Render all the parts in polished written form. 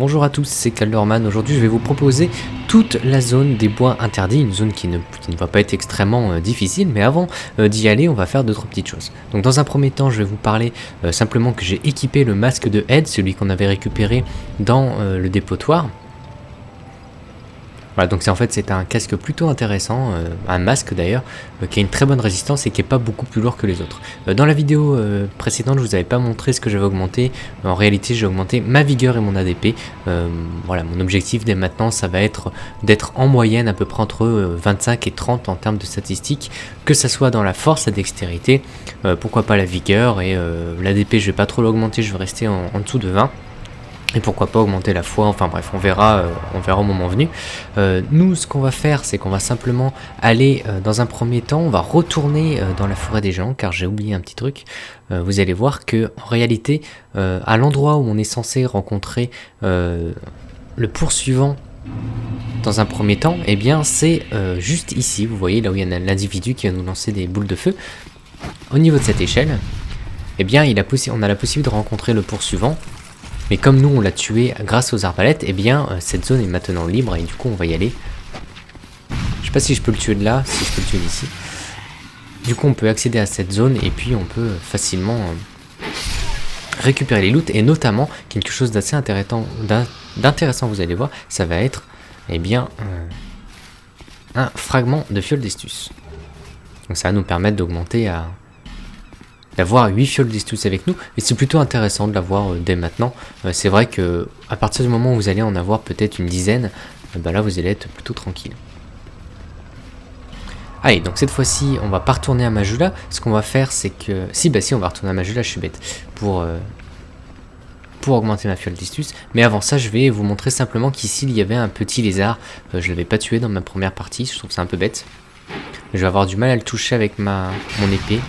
Bonjour à tous, c'est Calderman. Aujourd'hui, je vais vous proposer toute la zone des bois interdits, une zone qui ne va pas être extrêmement difficile, mais avant d'y aller, on va faire d'autres petites choses. Donc dans un premier temps, je vais vous parler simplement que j'ai équipé le masque de Ed, celui qu'on avait récupéré dans le dépotoir. Voilà, donc c'est un casque plutôt intéressant, un masque d'ailleurs, qui a une très bonne résistance et qui n'est pas beaucoup plus lourd que les autres. Dans la vidéo précédente, je vous avais pas montré ce que j'avais augmenté. En réalité, j'ai augmenté ma vigueur et mon ADP. Voilà, mon objectif dès maintenant, ça va être d'être en moyenne à peu près entre 25 et 30 en termes de statistiques, que ça soit dans la force, la dextérité, pourquoi pas la vigueur, et l'ADP, je vais pas trop l'augmenter, je vais rester en dessous de 20. Et pourquoi pas augmenter la foi, enfin bref, on verra au moment venu. Nous, ce qu'on va faire, c'est qu'on va simplement aller, dans un premier temps, on va retourner dans la forêt des géants, car j'ai oublié un petit truc. Vous allez voir que en réalité, à l'endroit où on est censé rencontrer le poursuivant dans un premier temps, eh bien c'est juste ici, vous voyez, là où il y a l'individu qui va nous lancer des boules de feu. Au niveau de cette échelle, eh bien on a la possibilité de rencontrer le poursuivant. Mais comme nous on l'a tué grâce aux arbalètes, eh bien cette zone est maintenant libre et du coup on va y aller. Je sais pas si je peux le tuer de là, si je peux le tuer d'ici. Du coup on peut accéder à cette zone et puis on peut facilement récupérer les loots. Et notamment quelque chose d'assez d'intéressant, vous allez voir, ça va être eh bien un fragment de fiole d'estus. Donc ça va nous permettre d'augmenter d'avoir 8 fioles d'estus avec nous, et c'est plutôt intéressant de l'avoir dès maintenant. C'est vrai que à partir du moment où vous allez en avoir peut-être une dizaine, là vous allez être plutôt tranquille. Allez, donc cette fois-ci on va pas retourner à Majula. Ce qu'on va faire c'est que... Si on va retourner à Majula, je suis bête, pour augmenter ma fiole d'estus. Mais avant ça, je vais vous montrer simplement qu'ici il y avait un petit lézard. Je l'avais pas tué dans ma première partie, je trouve ça un peu bête. Je vais avoir du mal à le toucher avec mon épée.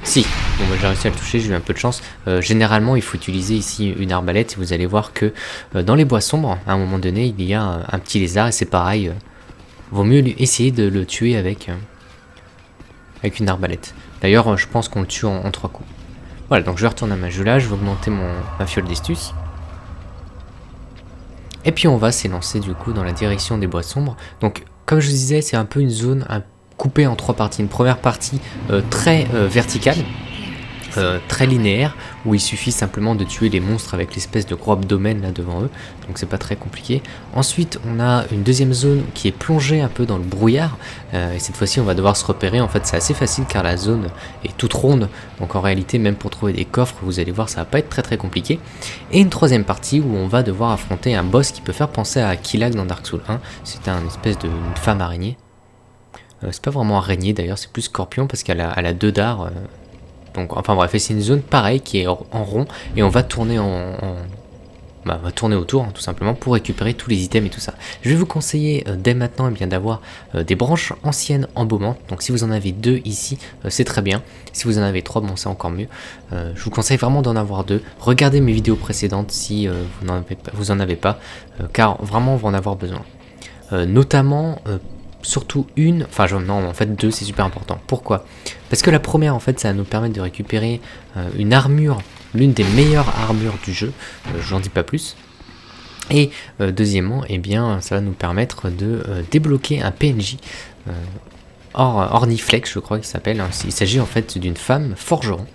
Si, bon, j'ai réussi à le toucher, j'ai eu un peu de chance. Généralement, il faut utiliser ici une arbalète. Et vous allez voir que dans les bois sombres, à un moment donné, il y a un petit lézard. Et c'est pareil, vaut mieux essayer de le tuer avec une arbalète. D'ailleurs, je pense qu'on le tue en 3 coups. Voilà, donc je vais retourner à Majula, je vais augmenter ma fiole d'estus. Et puis on va s'élancer du coup dans la direction des bois sombres. Donc, comme je vous disais, c'est un peu une zone coupé en 3 parties. Une première partie très verticale, très linéaire, où il suffit simplement de tuer les monstres avec l'espèce de gros abdomen là devant eux, donc c'est pas très compliqué. Ensuite on a une deuxième zone qui est plongée un peu dans le brouillard, et cette fois-ci on va devoir se repérer. En fait c'est assez facile car la zone est toute ronde, donc en réalité même pour trouver des coffres, vous allez voir, ça va pas être très compliqué. Et une troisième partie où on va devoir affronter un boss qui peut faire penser à Killag dans Dark Souls 1, c'est une espèce de femme araignée. C'est pas vraiment araignée d'ailleurs, c'est plus scorpion parce qu'elle a 2 dards. Donc, enfin bref, c'est une zone pareille qui est en rond et on va tourner on va tourner autour tout simplement pour récupérer tous les items et tout ça. Je vais vous conseiller dès maintenant d'avoir des branches anciennes embaumantes. Donc si vous en avez 2 ici, c'est très bien. Si vous en avez 3, bon c'est encore mieux. Je vous conseille vraiment d'en avoir 2. Regardez mes vidéos précédentes si vous en avez pas, car vraiment on va en avoir besoin. Notamment... surtout une, non en fait 2, c'est super important. Pourquoi? Parce que la première en fait ça va nous permettre de récupérer une armure, l'une des meilleures armures du jeu, j'en dis pas plus. Et deuxièmement, eh bien ça va nous permettre de débloquer un PNJ, Orniflex je crois qu'il s'appelle, hein. Il s'agit en fait d'une femme forgeron,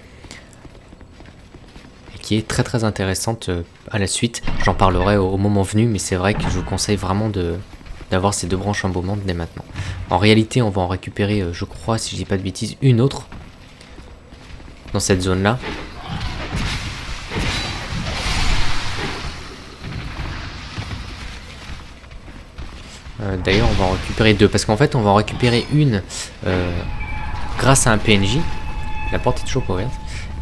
qui est très intéressante à la suite. J'en parlerai au moment venu, mais c'est vrai que je vous conseille vraiment d'avoir ces 2 branches embaumantes dès maintenant. En réalité, on va en récupérer, je crois, si je dis pas de bêtises, une autre dans cette zone-là. D'ailleurs, on va en récupérer 2, parce qu'en fait, on va en récupérer une grâce à un PNJ. La porte est toujours ouverte.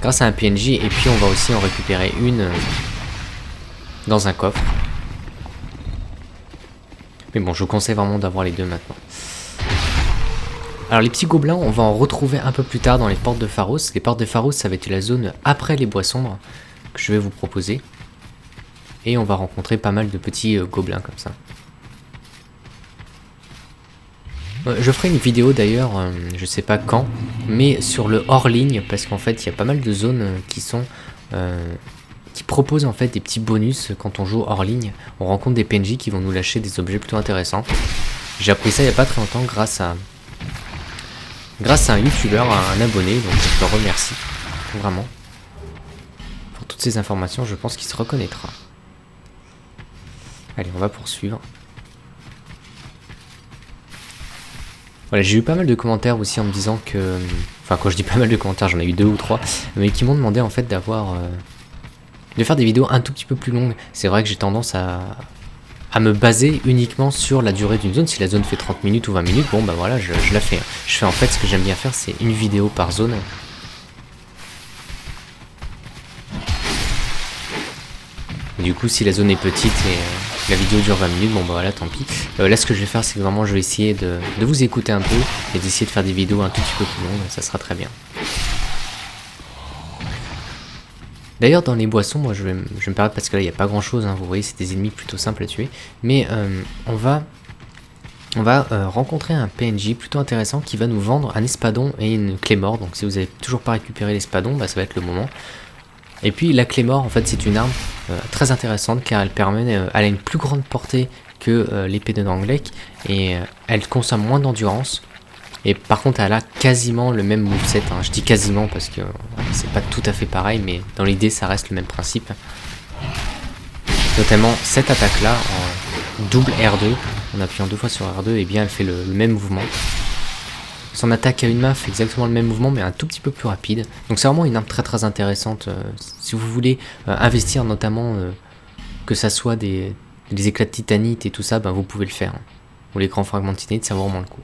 Grâce à un PNJ, et puis on va aussi en récupérer une dans un coffre. Mais bon, je vous conseille vraiment d'avoir les 2 maintenant. Alors les petits gobelins, on va en retrouver un peu plus tard dans les portes de Pharos. Les portes de Pharos, ça va être la zone après les bois sombres que je vais vous proposer. Et on va rencontrer pas mal de petits gobelins comme ça. Je ferai une vidéo d'ailleurs, je sais pas quand, mais sur le hors ligne, parce qu'en fait il y a pas mal de zones qui qui propose en fait des petits bonus quand on joue hors ligne. On rencontre des PNJ qui vont nous lâcher des objets plutôt intéressants. J'ai appris ça il n'y a pas très longtemps grâce à un youtubeur, un abonné, donc je le remercie vraiment pour toutes ces informations. Je pense qu'il se reconnaîtra. Allez, on va poursuivre. Voilà, j'ai eu pas mal de commentaires aussi en me disant que... Enfin, quand je dis pas mal de commentaires, j'en ai eu 2 ou 3, mais qui m'ont demandé en fait d'avoir... de faire des vidéos un tout petit peu plus longues. C'est vrai que j'ai tendance à me baser uniquement sur la durée d'une zone. Si la zone fait 30 minutes ou 20 minutes, bon bah voilà, je la fais. Je fais en fait ce que j'aime bien faire, c'est une vidéo par zone. Et du coup, si la zone est petite et la vidéo dure 20 minutes, bon bah voilà, tant pis. Là, ce que je vais faire, c'est que vraiment, je vais essayer de vous écouter un peu et d'essayer de faire des vidéos un tout petit peu plus longues. Ça sera très bien. D'ailleurs, dans les boissons, moi je vais me permettre, parce que là il n'y a pas grand chose, hein, vous voyez, c'est des ennemis plutôt simples à tuer, mais on va rencontrer un PNJ plutôt intéressant qui va nous vendre un espadon et une clé mort. Donc si vous n'avez toujours pas récupéré l'espadon, bah, ça va être le moment. Et puis la clé mort, en fait, c'est une arme très intéressante car elle permet, elle a une plus grande portée que l'épée de Nanglek et elle consomme moins d'endurance. Et par contre, elle a quasiment le même moveset. Hein. Je dis quasiment parce que c'est pas tout à fait pareil, mais dans l'idée, ça reste le même principe. Notamment cette attaque-là, en double R2, en appuyant 2 fois sur R2, et bien elle fait le même mouvement. Son attaque à une main fait exactement le même mouvement, mais un tout petit peu plus rapide. Donc c'est vraiment une arme très très intéressante. Si vous voulez investir notamment, que ça soit des éclats de titanite et tout ça, ben vous pouvez le faire. Hein. Ou les grands fragments de titanite, ça vaut vraiment le coup.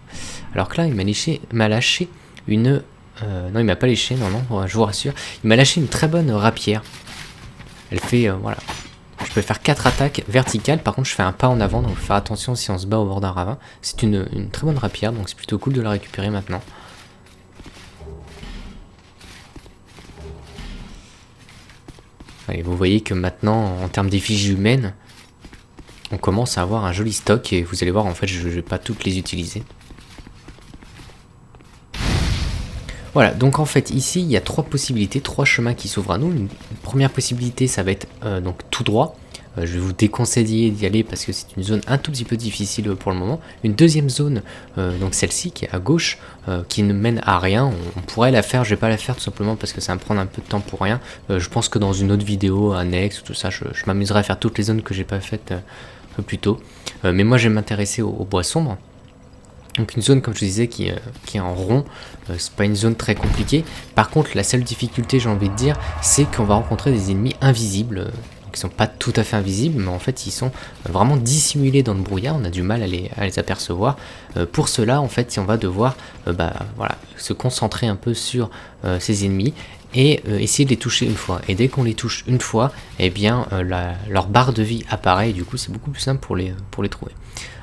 Alors que là, il m'a lâché une... non, il m'a pas léché, non, je vous rassure. Il m'a lâché une très bonne rapière. Elle fait, voilà. Je peux faire 4 attaques verticales, par contre je fais un pas en avant, donc il faut faire attention si on se bat au bord d'un ravin. C'est une très bonne rapière, donc c'est plutôt cool de la récupérer maintenant. Et vous voyez que maintenant, en termes d'effigie humaine, on commence à avoir un joli stock et vous allez voir, en fait, je ne vais pas toutes les utiliser. Voilà, donc en fait, ici, il y a 3 possibilités, 3 chemins qui s'ouvrent à nous. Une première possibilité, ça va être donc tout droit. Je vais vous déconseiller d'y aller parce que c'est une zone un tout petit peu difficile pour le moment. Une deuxième zone, donc celle-ci qui est à gauche, qui ne mène à rien. On pourrait la faire, je vais pas la faire tout simplement parce que ça va me prendre un peu de temps pour rien. Je pense que dans une autre vidéo annexe, tout ça, je m'amuserai à faire toutes les zones que j'ai pas faites plus tôt. Mais moi, je vais m'intéresser aux bois sombres. Donc une zone, comme je disais, qui est en rond, c'est pas une zone très compliquée. Par contre, la seule difficulté, j'ai envie de dire, c'est qu'on va rencontrer des ennemis invisibles. Donc ils sont pas tout à fait invisibles, mais en fait ils sont vraiment dissimulés dans le brouillard. On a du mal à les apercevoir. Pour cela, en fait, on va devoir voilà, se concentrer un peu sur ces ennemis et essayer de les toucher une fois. Et dès qu'on les touche une fois, eh bien leur barre de vie apparaît et du coup c'est beaucoup plus simple pour les trouver.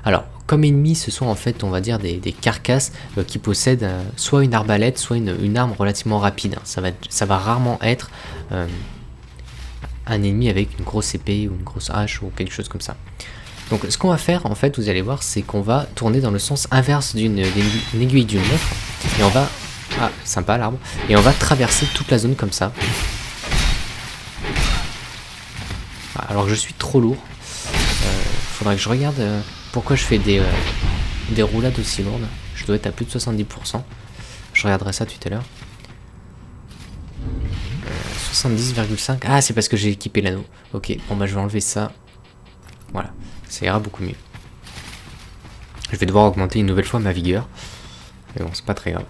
Alors, comme ennemis, ce sont en fait, on va dire, des carcasses qui possèdent soit une arbalète, soit une arme relativement rapide. Ça va rarement être un ennemi avec une grosse épée ou une grosse hache ou quelque chose comme ça. Donc, ce qu'on va faire, en fait, vous allez voir, c'est qu'on va tourner dans le sens inverse d'une aiguille d'une montre. Et on va... Ah, sympa l'arbre. Et on va traverser toute la zone comme ça. Alors que je suis trop lourd. Faudrait que je regarde... pourquoi je fais des roulades aussi lourdes? Je dois être à plus de 70%. Je regarderai ça tout à l'heure. 70,5. Ah, c'est parce que j'ai équipé l'anneau. Ok, bon bah je vais enlever ça. Voilà, ça ira beaucoup mieux. Je vais devoir augmenter une nouvelle fois ma vigueur. Mais bon, c'est pas très grave.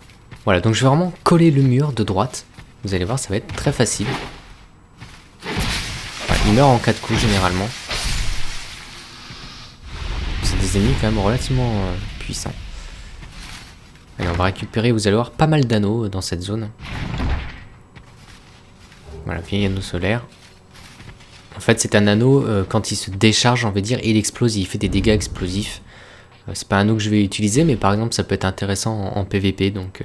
Voilà, donc je vais vraiment coller le mur de droite. Vous allez voir, ça va être très facile. Voilà, il meurt en 4 coups généralement. Des ennemis quand même relativement puissants. Allez, on va récupérer, vous allez voir, pas mal d'anneaux dans cette zone. Voilà, vieil anneau solaire. En fait, c'est un anneau, quand il se décharge, on va dire, il explose, il fait des dégâts explosifs. C'est pas un anneau que je vais utiliser, mais par exemple, ça peut être intéressant en PVP, donc...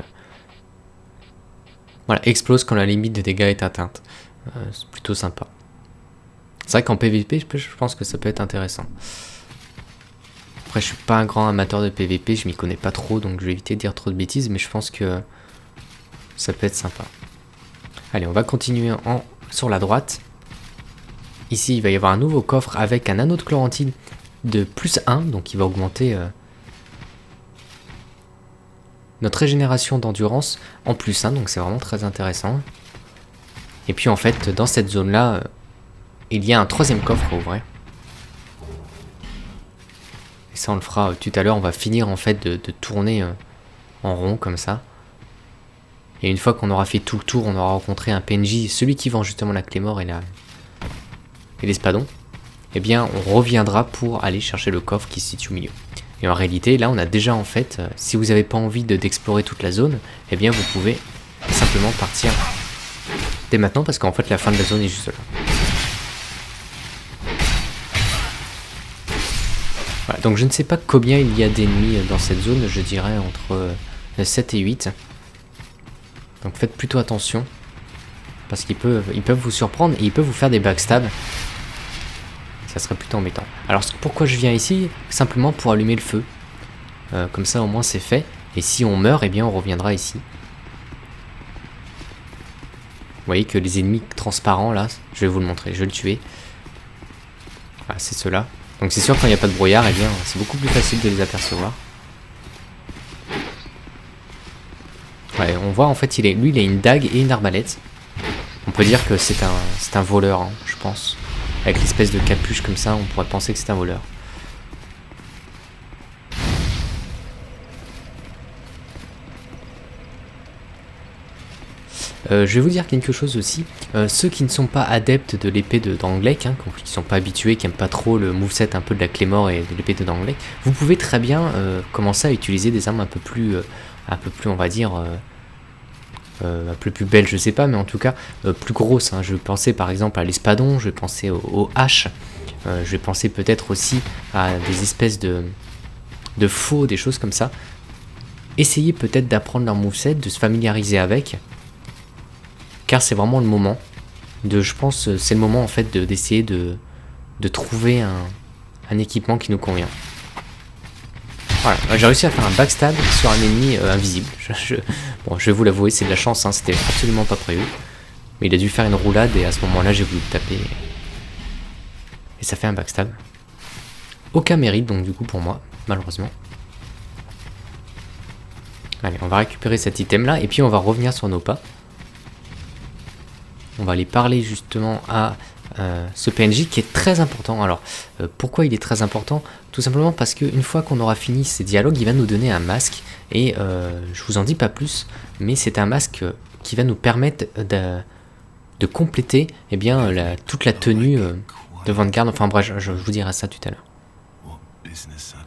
Voilà, explose quand la limite de dégâts est atteinte. C'est plutôt sympa. C'est vrai qu'en PVP, je pense que ça peut être intéressant. Après, je suis pas un grand amateur de PVP, je m'y connais pas trop, donc je vais éviter de dire trop de bêtises, mais je pense que ça peut être sympa. Allez, on va continuer sur la droite. ici il va y avoir un nouveau coffre avec un anneau de Chlorantine de +1, donc il va augmenter notre régénération d'endurance en +1, donc c'est vraiment très intéressant. Et puis en fait, dans cette zone-là, il y a un 3e coffre à ouvrir. Et ça on le fera tout à l'heure, on va finir en fait de tourner en rond comme ça. Et une fois qu'on aura fait tout le tour, on aura rencontré un PNJ, celui qui vend justement la clé mort et l'espadon. Eh bien on reviendra pour aller chercher le coffre qui se situe au milieu. Et en réalité, là on a déjà en fait, si vous n'avez pas envie d'explorer toute la zone, eh bien vous pouvez simplement partir dès maintenant, parce qu'en fait la fin de la zone est juste là. Voilà, donc je ne sais pas combien il y a d'ennemis dans cette zone, je dirais entre 7 et 8. Donc faites plutôt attention, parce ils peuvent vous surprendre et ils peuvent vous faire des backstabs. Ça serait plutôt embêtant. Alors pourquoi je viens ici? Simplement pour allumer le feu. Comme ça au moins c'est fait. Et si on meurt, eh bien on reviendra ici. Vous voyez que les ennemis transparents là, je vais vous le montrer, je vais le tuer. Voilà, c'est ceux-là. Donc c'est sûr quand il n'y a pas de brouillard, eh bien c'est beaucoup plus facile de les apercevoir. Ouais, on voit en fait lui il a une dague et une arbalète. On peut dire que c'est un voleur, hein, je pense. Avec l'espèce de capuche comme ça, on pourrait penser que c'est un voleur. Je vais vous dire quelque chose aussi. Ceux qui ne sont pas adeptes de l'épée de Drangleic, hein, qui ne sont pas habitués, qui n'aiment pas trop le moveset un peu de la clé mort et de l'épée de Drangleic, vous pouvez très bien commencer à utiliser des armes un peu plus on va dire, un peu plus belles, je sais pas, mais en tout cas plus grosses. Hein. Je vais penser par exemple à l'espadon, je vais penser aux haches, je vais penser peut-être aussi à des espèces de faux, des choses comme ça. Essayez peut-être d'apprendre leur moveset, de se familiariser avec. Car c'est vraiment le moment je pense, c'est le moment en fait d'essayer de trouver un équipement qui nous convient. Voilà, j'ai réussi à faire un backstab sur un ennemi invisible. Bon, je vais vous l'avouer, c'est de la chance, hein, c'était absolument pas prévu. Mais il a dû faire une roulade et à ce moment-là, j'ai voulu le taper. Et ça fait un backstab. Aucun mérite donc du coup pour moi, malheureusement. Allez, on va récupérer cet item là et puis on va revenir sur nos pas. On va aller parler justement à ce PNJ qui est très important. Alors, pourquoi il est très important? Tout simplement parce qu'une fois qu'on aura fini ces dialogues, il va nous donner un masque. Et je vous en dis pas plus, mais c'est un masque qui va nous permettre de compléter eh bien, toute la tenue de Vanguard. Enfin bref, je vous dirai ça tout à l'heure.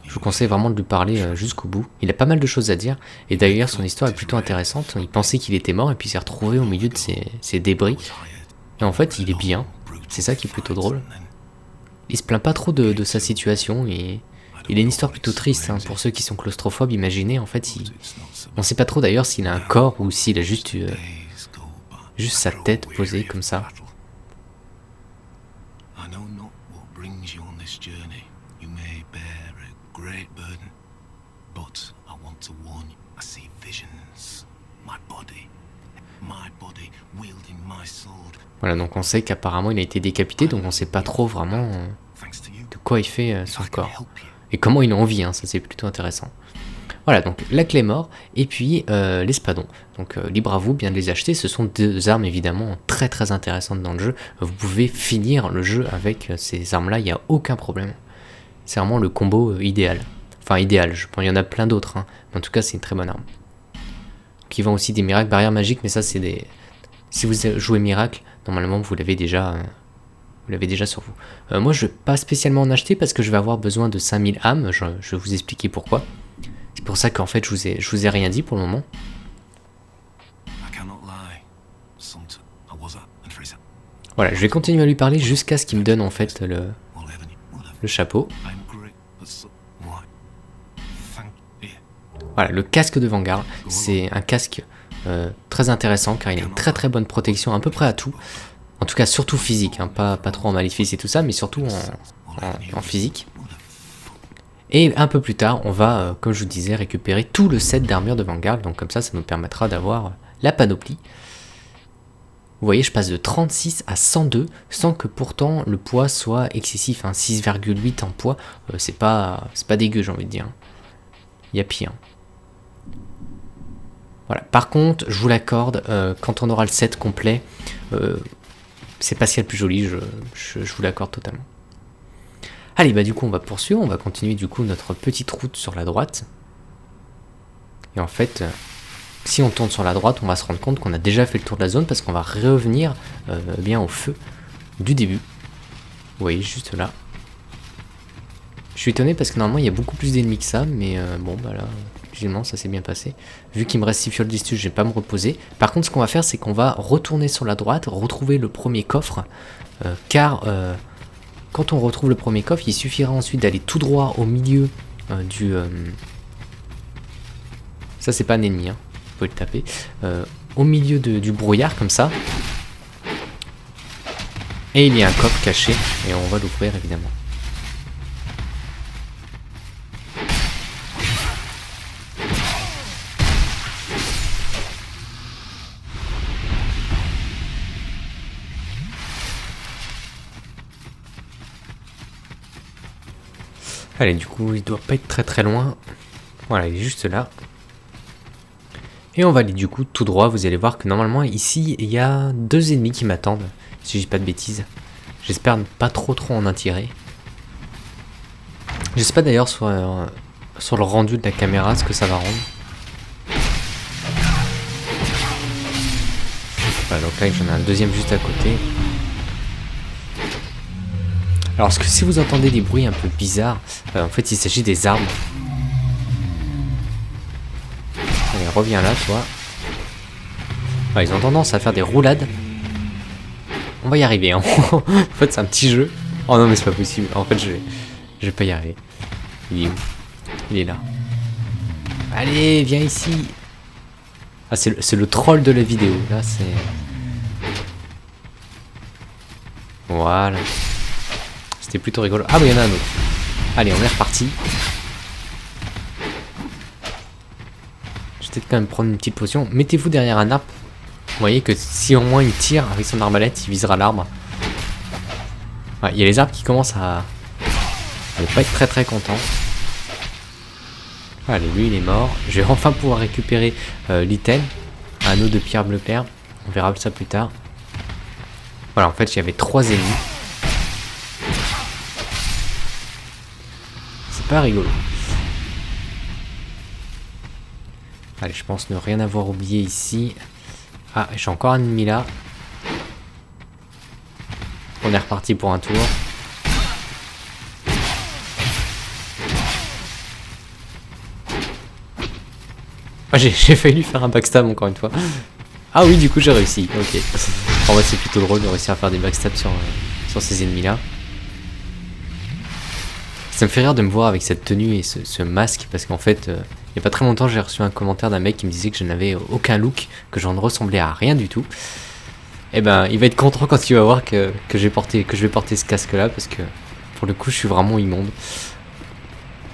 Je vous conseille vraiment de lui parler jusqu'au bout. Il a pas mal de choses à dire. Et d'ailleurs, son histoire est plutôt intéressante. Il pensait qu'il était mort et puis il s'est retrouvé au milieu de ces débris. Et en fait, il est bien. C'est ça qui est plutôt drôle. Il se plaint pas trop de sa situation. Et il a une histoire plutôt triste. Hein. Pour ceux qui sont claustrophobes, imaginez, en fait, on sait pas trop d'ailleurs s'il a un corps ou s'il a juste sa tête posée comme ça. Voilà, donc on sait qu'apparemment il a été décapité, donc on sait pas trop vraiment de quoi il fait son corps. Et comment il en vit, hein, ça c'est plutôt intéressant. Voilà, donc la clé mort, et puis l'espadon. Donc libre à vous bien de les acheter, ce sont deux armes évidemment très très intéressantes dans le jeu. Vous pouvez finir le jeu avec ces armes-là, il n'y a aucun problème. C'est vraiment le combo idéal. Enfin idéal, je pense qu'il y en a plein d'autres, hein. Mais en tout cas c'est une très bonne arme. Qui vend aussi des miracles barrières magiques, mais ça c'est des... Si vous jouez miracle, normalement vous l'avez déjà sur vous. Moi je ne vais pas spécialement en acheter parce que je vais avoir besoin de 5000 âmes, je vais vous expliquer pourquoi. C'est pour ça qu'en fait je vous ai rien dit pour le moment. Voilà, je vais continuer à lui parler jusqu'à ce qu'il me donne en fait le chapeau. Voilà, le casque de Vanguard, c'est un casque très intéressant car il a une très très bonne protection à peu près à tout. En tout cas surtout physique, hein, pas trop en maléfice et tout ça, mais surtout en physique. Et un peu plus tard, on va, comme je vous disais, récupérer tout le set d'armure de Vanguard, donc comme ça nous permettra d'avoir la panoplie. Vous voyez, je passe de 36 à 102 sans que pourtant le poids soit excessif. Hein. 6,8 en poids, c'est pas dégueu, j'ai envie de dire. Il y a pire. Voilà. Par contre, je vous l'accorde, quand on aura le set complet, c'est pas ce qu'il y a de plus joli, je vous l'accorde totalement. Allez, bah du coup on va poursuivre, on va continuer du coup notre petite route sur la droite. Et en fait, si on tourne sur la droite, on va se rendre compte qu'on a déjà fait le tour de la zone parce qu'on va revenir bien au feu du début. Vous voyez, juste là. Je suis étonné parce que normalement il y a beaucoup plus d'ennemis que ça, mais bon bah là, finalement ça s'est bien passé. Vu qu'il me reste 6 fioles d'istus, je vais pas me reposer. Par contre, ce qu'on va faire, c'est qu'on va retourner sur la droite, retrouver le premier coffre, car quand on retrouve le premier coffre, il suffira ensuite d'aller tout droit au milieu du... Ça c'est pas un ennemi, hein. Vous pouvez le taper. Au milieu du brouillard comme ça. Et il y a un coffre caché et on va l'ouvrir évidemment. Allez, du coup, il doit pas être très très loin. Voilà, il est juste là. Et on va aller du coup tout droit. Vous allez voir que normalement ici, il y a 2 ennemis qui m'attendent. Si je dis pas de bêtises. J'espère ne pas trop en attirer. Je sais pas d'ailleurs sur le rendu de la caméra ce que ça va rendre. Voilà, donc là j'en ai un deuxième juste à côté. Alors parce que si vous entendez des bruits un peu bizarres, en fait il s'agit des armes. Allez, reviens là toi. Ouais, ils ont tendance à faire des roulades. On va y arriver, hein. En fait c'est un petit jeu. Oh non mais c'est pas possible, en fait je vais pas y arriver. Il est où? Il est là. Allez, viens ici. Ah c'est le troll de la vidéo, là c'est... Voilà. C'était plutôt rigolo. Ah bah il y en a un autre. Allez, on est reparti. Je vais peut-être quand même prendre une petite potion. Mettez-vous derrière un arbre. Vous voyez que si au moins il tire avec son arbalète, il visera l'arbre. Ouais, il y a les arbres qui commencent à ne pas être très contents. Allez, lui il est mort. Je vais enfin pouvoir récupérer l'item. Anneau de pierre bleu clair. On verra ça plus tard. Voilà, en fait il y avait 3 ennemis. C'est pas rigolo. Allez, je pense ne rien avoir oublié ici. Ah, j'ai encore un ennemi là. On est reparti pour un tour. Ah, j'ai failli faire un backstab encore une fois. Ah oui, du coup j'ai réussi. Ok. En vrai, c'est plutôt drôle de réussir à faire des backstabs sur ces ennemis là. Ça me fait rire de me voir avec cette tenue et ce masque parce qu'en fait, il n'y a pas très longtemps, j'ai reçu un commentaire d'un mec qui me disait que je n'avais aucun look, que j'en ressemblais à rien du tout. Et ben, il va être content quand il va voir que je vais porter ce casque là parce que pour le coup, je suis vraiment immonde.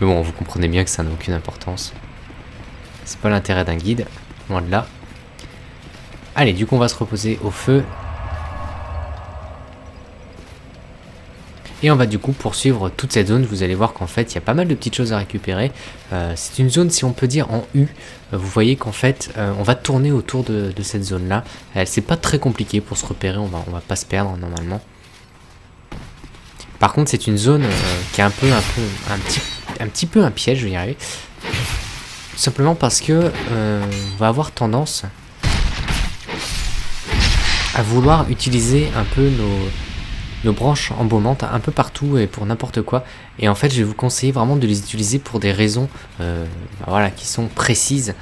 Mais bon, vous comprenez bien que ça n'a aucune importance. C'est pas l'intérêt d'un guide, loin de là. Allez, du coup, on va se reposer au feu. Et on va du coup poursuivre toute cette zone. Vous allez voir qu'en fait il y a pas mal de petites choses à récupérer. C'est une zone, si on peut dire, en U. Vous voyez qu'en fait on va tourner autour de cette zone là. C'est pas très compliqué pour se repérer, on va pas se perdre normalement. Par contre c'est une zone qui est un petit peu un piège, je vais y arriver. Tout simplement parce que on va avoir tendance à vouloir utiliser un peu nos branches embaumantes un peu partout et pour n'importe quoi. Et en fait je vais vous conseiller vraiment de les utiliser pour des raisons voilà, qui sont précises.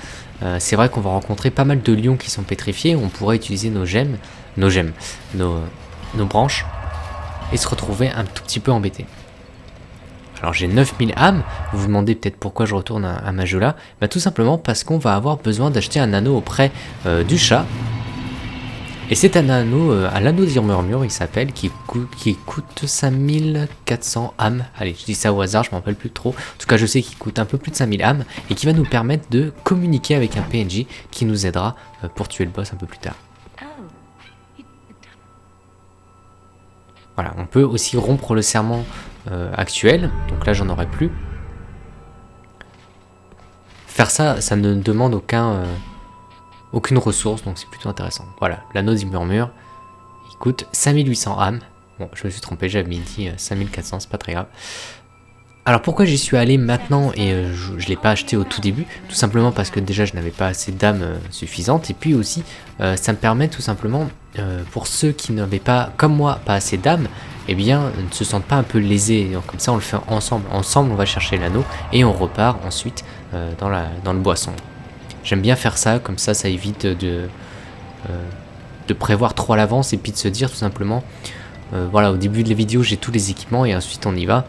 C'est vrai qu'on va rencontrer pas mal de lions qui sont pétrifiés. On pourrait utiliser nos branches et se retrouver un tout petit peu embêté. Alors j'ai 9000 âmes. Vous vous demandez peut-être pourquoi je retourne à Majula. Bah, tout simplement parce qu'on va avoir besoin d'acheter un anneau auprès du chat. Et c'est un anneau, à l'anneau d'Irmurmure, il s'appelle, qui coûte 5400 âmes. Allez, je dis ça au hasard, je m'en rappelle plus trop. En tout cas, je sais qu'il coûte un peu plus de 5000 âmes et qui va nous permettre de communiquer avec un PNJ qui nous aidera pour tuer le boss un peu plus tard. Voilà, on peut aussi rompre le serment actuel, donc là j'en aurai plus. Faire ça, ça ne demande aucune ressource, donc c'est plutôt intéressant. Voilà, l'anneau du murmure, il coûte 5800 âmes. Bon, je me suis trompé, j'avais dit 5400, c'est pas très grave. Alors pourquoi j'y suis allé maintenant et je ne l'ai pas acheté au tout début? Tout simplement parce que déjà je n'avais pas assez d'âmes suffisantes, et puis aussi ça me permet tout simplement, pour ceux qui n'avaient pas, comme moi, pas assez d'âmes, eh bien ne se sentent pas un peu lésés. Donc comme ça on le fait ensemble. Ensemble on va chercher l'anneau et on repart ensuite dans le boisson. J'aime bien faire ça, comme ça ça évite de prévoir trop à l'avance et puis de se dire tout simplement, voilà, au début de la vidéo j'ai tous les équipements et ensuite on y va.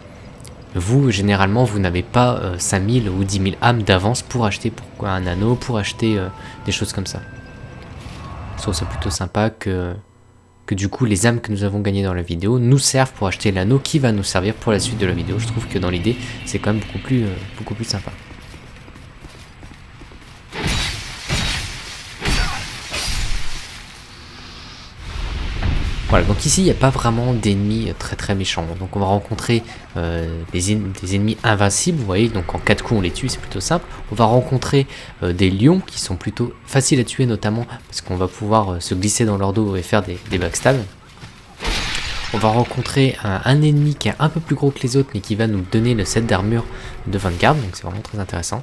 Vous, généralement, vous n'avez pas 5000 ou 10 000 âmes d'avance pour acheter un anneau, pour acheter des choses comme ça. Je trouve ça plutôt sympa que du coup les âmes que nous avons gagnées dans la vidéo nous servent pour acheter l'anneau qui va nous servir pour la suite de la vidéo. Je trouve que dans l'idée, c'est quand même beaucoup plus sympa. Voilà, donc ici il n'y a pas vraiment d'ennemis très méchants. Donc on va rencontrer des ennemis invincibles, vous voyez, donc en 4 coups on les tue, c'est plutôt simple. On va rencontrer des lions qui sont plutôt faciles à tuer, notamment parce qu'on va pouvoir se glisser dans leur dos et faire des backstabs. On va rencontrer un ennemi qui est un peu plus gros que les autres mais qui va nous donner le set d'armure de Vanguard, donc c'est vraiment très intéressant.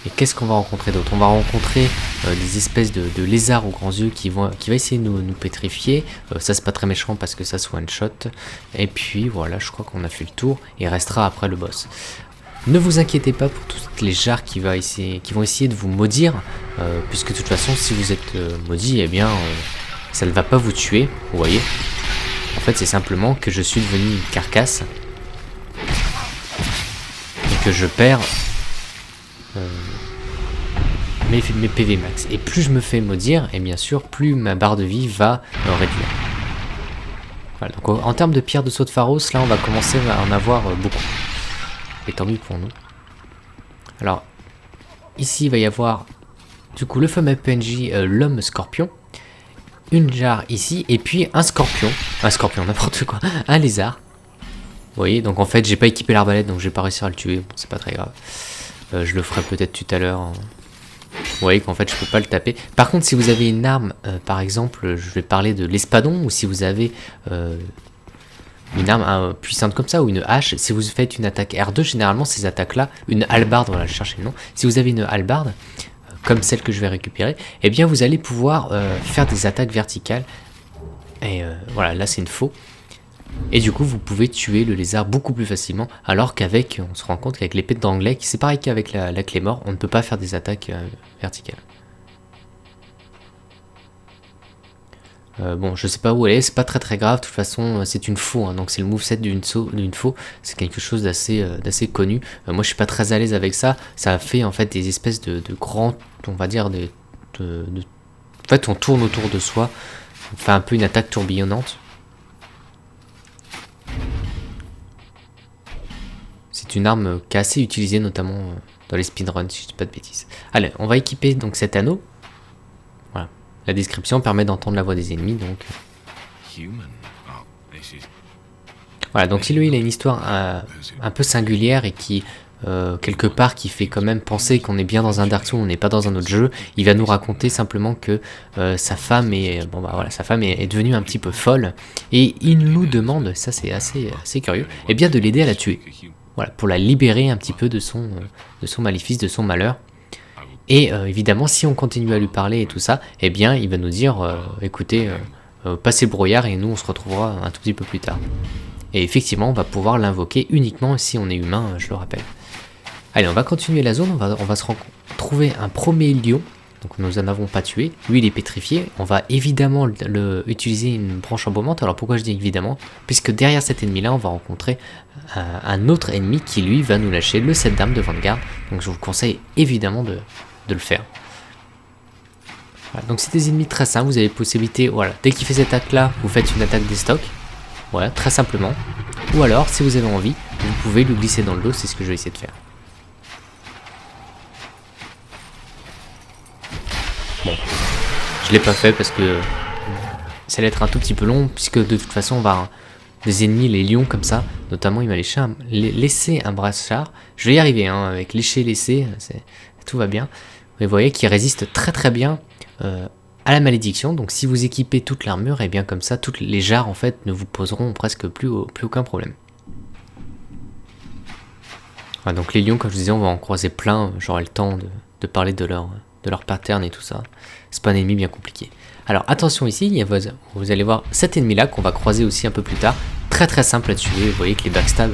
Et qu'est-ce qu'on va rencontrer d'autre? On va rencontrer des espèces de lézards aux grands yeux qui va essayer de nous pétrifier. Ça c'est pas très méchant parce que ça se one shot. Et puis voilà, je crois qu'on a fait le tour. Il restera après le boss. Ne vous inquiétez pas pour toutes les jarres qui vont essayer de vous maudire. Puisque de toute façon si vous êtes maudit, eh bien ça ne va pas vous tuer. Vous voyez. En fait c'est simplement que je suis devenu une carcasse. Et que je perds mes PV max. Et plus je me fais maudire, et bien sûr, plus ma barre de vie va réduire. Voilà, donc en termes de pierre de saut de Pharos, là on va commencer à en avoir beaucoup. Et tant mieux pour nous. Alors, ici il va y avoir du coup le fameux PNJ, l'homme scorpion. Une jarre ici, et puis un scorpion, n'importe quoi, un lézard. Vous voyez, donc en fait j'ai pas équipé l'arbalète, donc j'ai pas réussi à le tuer, bon, c'est pas très grave. Je le ferai peut-être tout à l'heure. Vous voyez qu'en fait je peux pas le taper. Par contre si vous avez une arme, par exemple je vais parler de l'espadon, ou si vous avez une arme puissante comme ça, ou une hache, si vous faites une attaque R2, généralement ces attaques là, une hallebarde, voilà je cherchais le nom, si vous avez une hallebarde, comme celle que je vais récupérer, eh bien vous allez pouvoir faire des attaques verticales, et voilà là c'est une faux. Et du coup vous pouvez tuer le lézard beaucoup plus facilement, alors qu'avec, on se rend compte qu'avec l'épée d'Anglais, c'est pareil qu'avec la Claymore, on ne peut pas faire des attaques verticales. Bon, je sais pas où elle est, c'est pas très grave, de toute façon c'est une faux, hein, donc c'est le moveset d'une faux, c'est quelque chose d'assez connu. Moi je suis pas très à l'aise avec ça, ça fait en fait des espèces de grands, on va dire, en fait on tourne autour de soi, on fait un peu une attaque tourbillonnante. C'est une arme qui est assez utilisée notamment dans les speedruns, si je dis pas de bêtises. Allez, on va équiper donc cet anneau. Voilà. La description permet d'entendre la voix des ennemis, donc. Voilà, donc lui il a une histoire un peu singulière et qui, quelque part, qui fait quand même penser qu'on est bien dans un Dark Souls, on n'est pas dans un autre jeu. Il va nous raconter simplement que sa femme est, sa femme est devenue un petit peu folle, et il nous demande, ça c'est assez curieux, eh bien de l'aider à la tuer. Voilà, pour la libérer un petit peu de son maléfice, de son malheur. Et évidemment, si on continue à lui parler et tout ça, eh bien, il va nous dire, écoutez, passez le brouillard et nous, on se retrouvera un tout petit peu plus tard. Et effectivement, on va pouvoir l'invoquer uniquement si on est humain, je le rappelle. Allez, on va continuer la zone, on va se trouver un premier lion. Donc nous n'en avons pas tué, lui il est pétrifié, on va évidemment utiliser une branche embaumante. Alors pourquoi je dis évidemment? Puisque derrière cet ennemi là on va rencontrer un autre ennemi qui lui va nous lâcher le set d'armes de Vanguard. Donc je vous conseille évidemment de le faire. Voilà, donc c'est des ennemis très simples, vous avez possibilité, voilà, dès qu'il fait cette attaque là, vous faites une attaque des stocks. Voilà, très simplement. Ou alors si vous avez envie, vous pouvez le glisser dans le dos, c'est ce que je vais essayer de faire. Je l'ai pas fait parce que ça allait être un tout petit peu long, puisque de toute façon on va des ennemis, les lions comme ça, notamment il m'a laissé un brassard. Je vais y arriver hein, avec lécher, laisser, tout va bien. Mais vous voyez qu'il résiste très très bien à la malédiction. Donc si vous équipez toute l'armure, et bien comme ça, toutes les jarres en fait ne vous poseront presque plus aucun problème. Voilà, donc les lions, comme je vous disais, on va en croiser plein. J'aurai le temps de parler de leur pattern et tout ça. C'est pas un ennemi bien compliqué. Alors attention ici, vous allez voir cet ennemi là qu'on va croiser aussi un peu plus tard. Très très simple à tuer, vous voyez que les backstabs...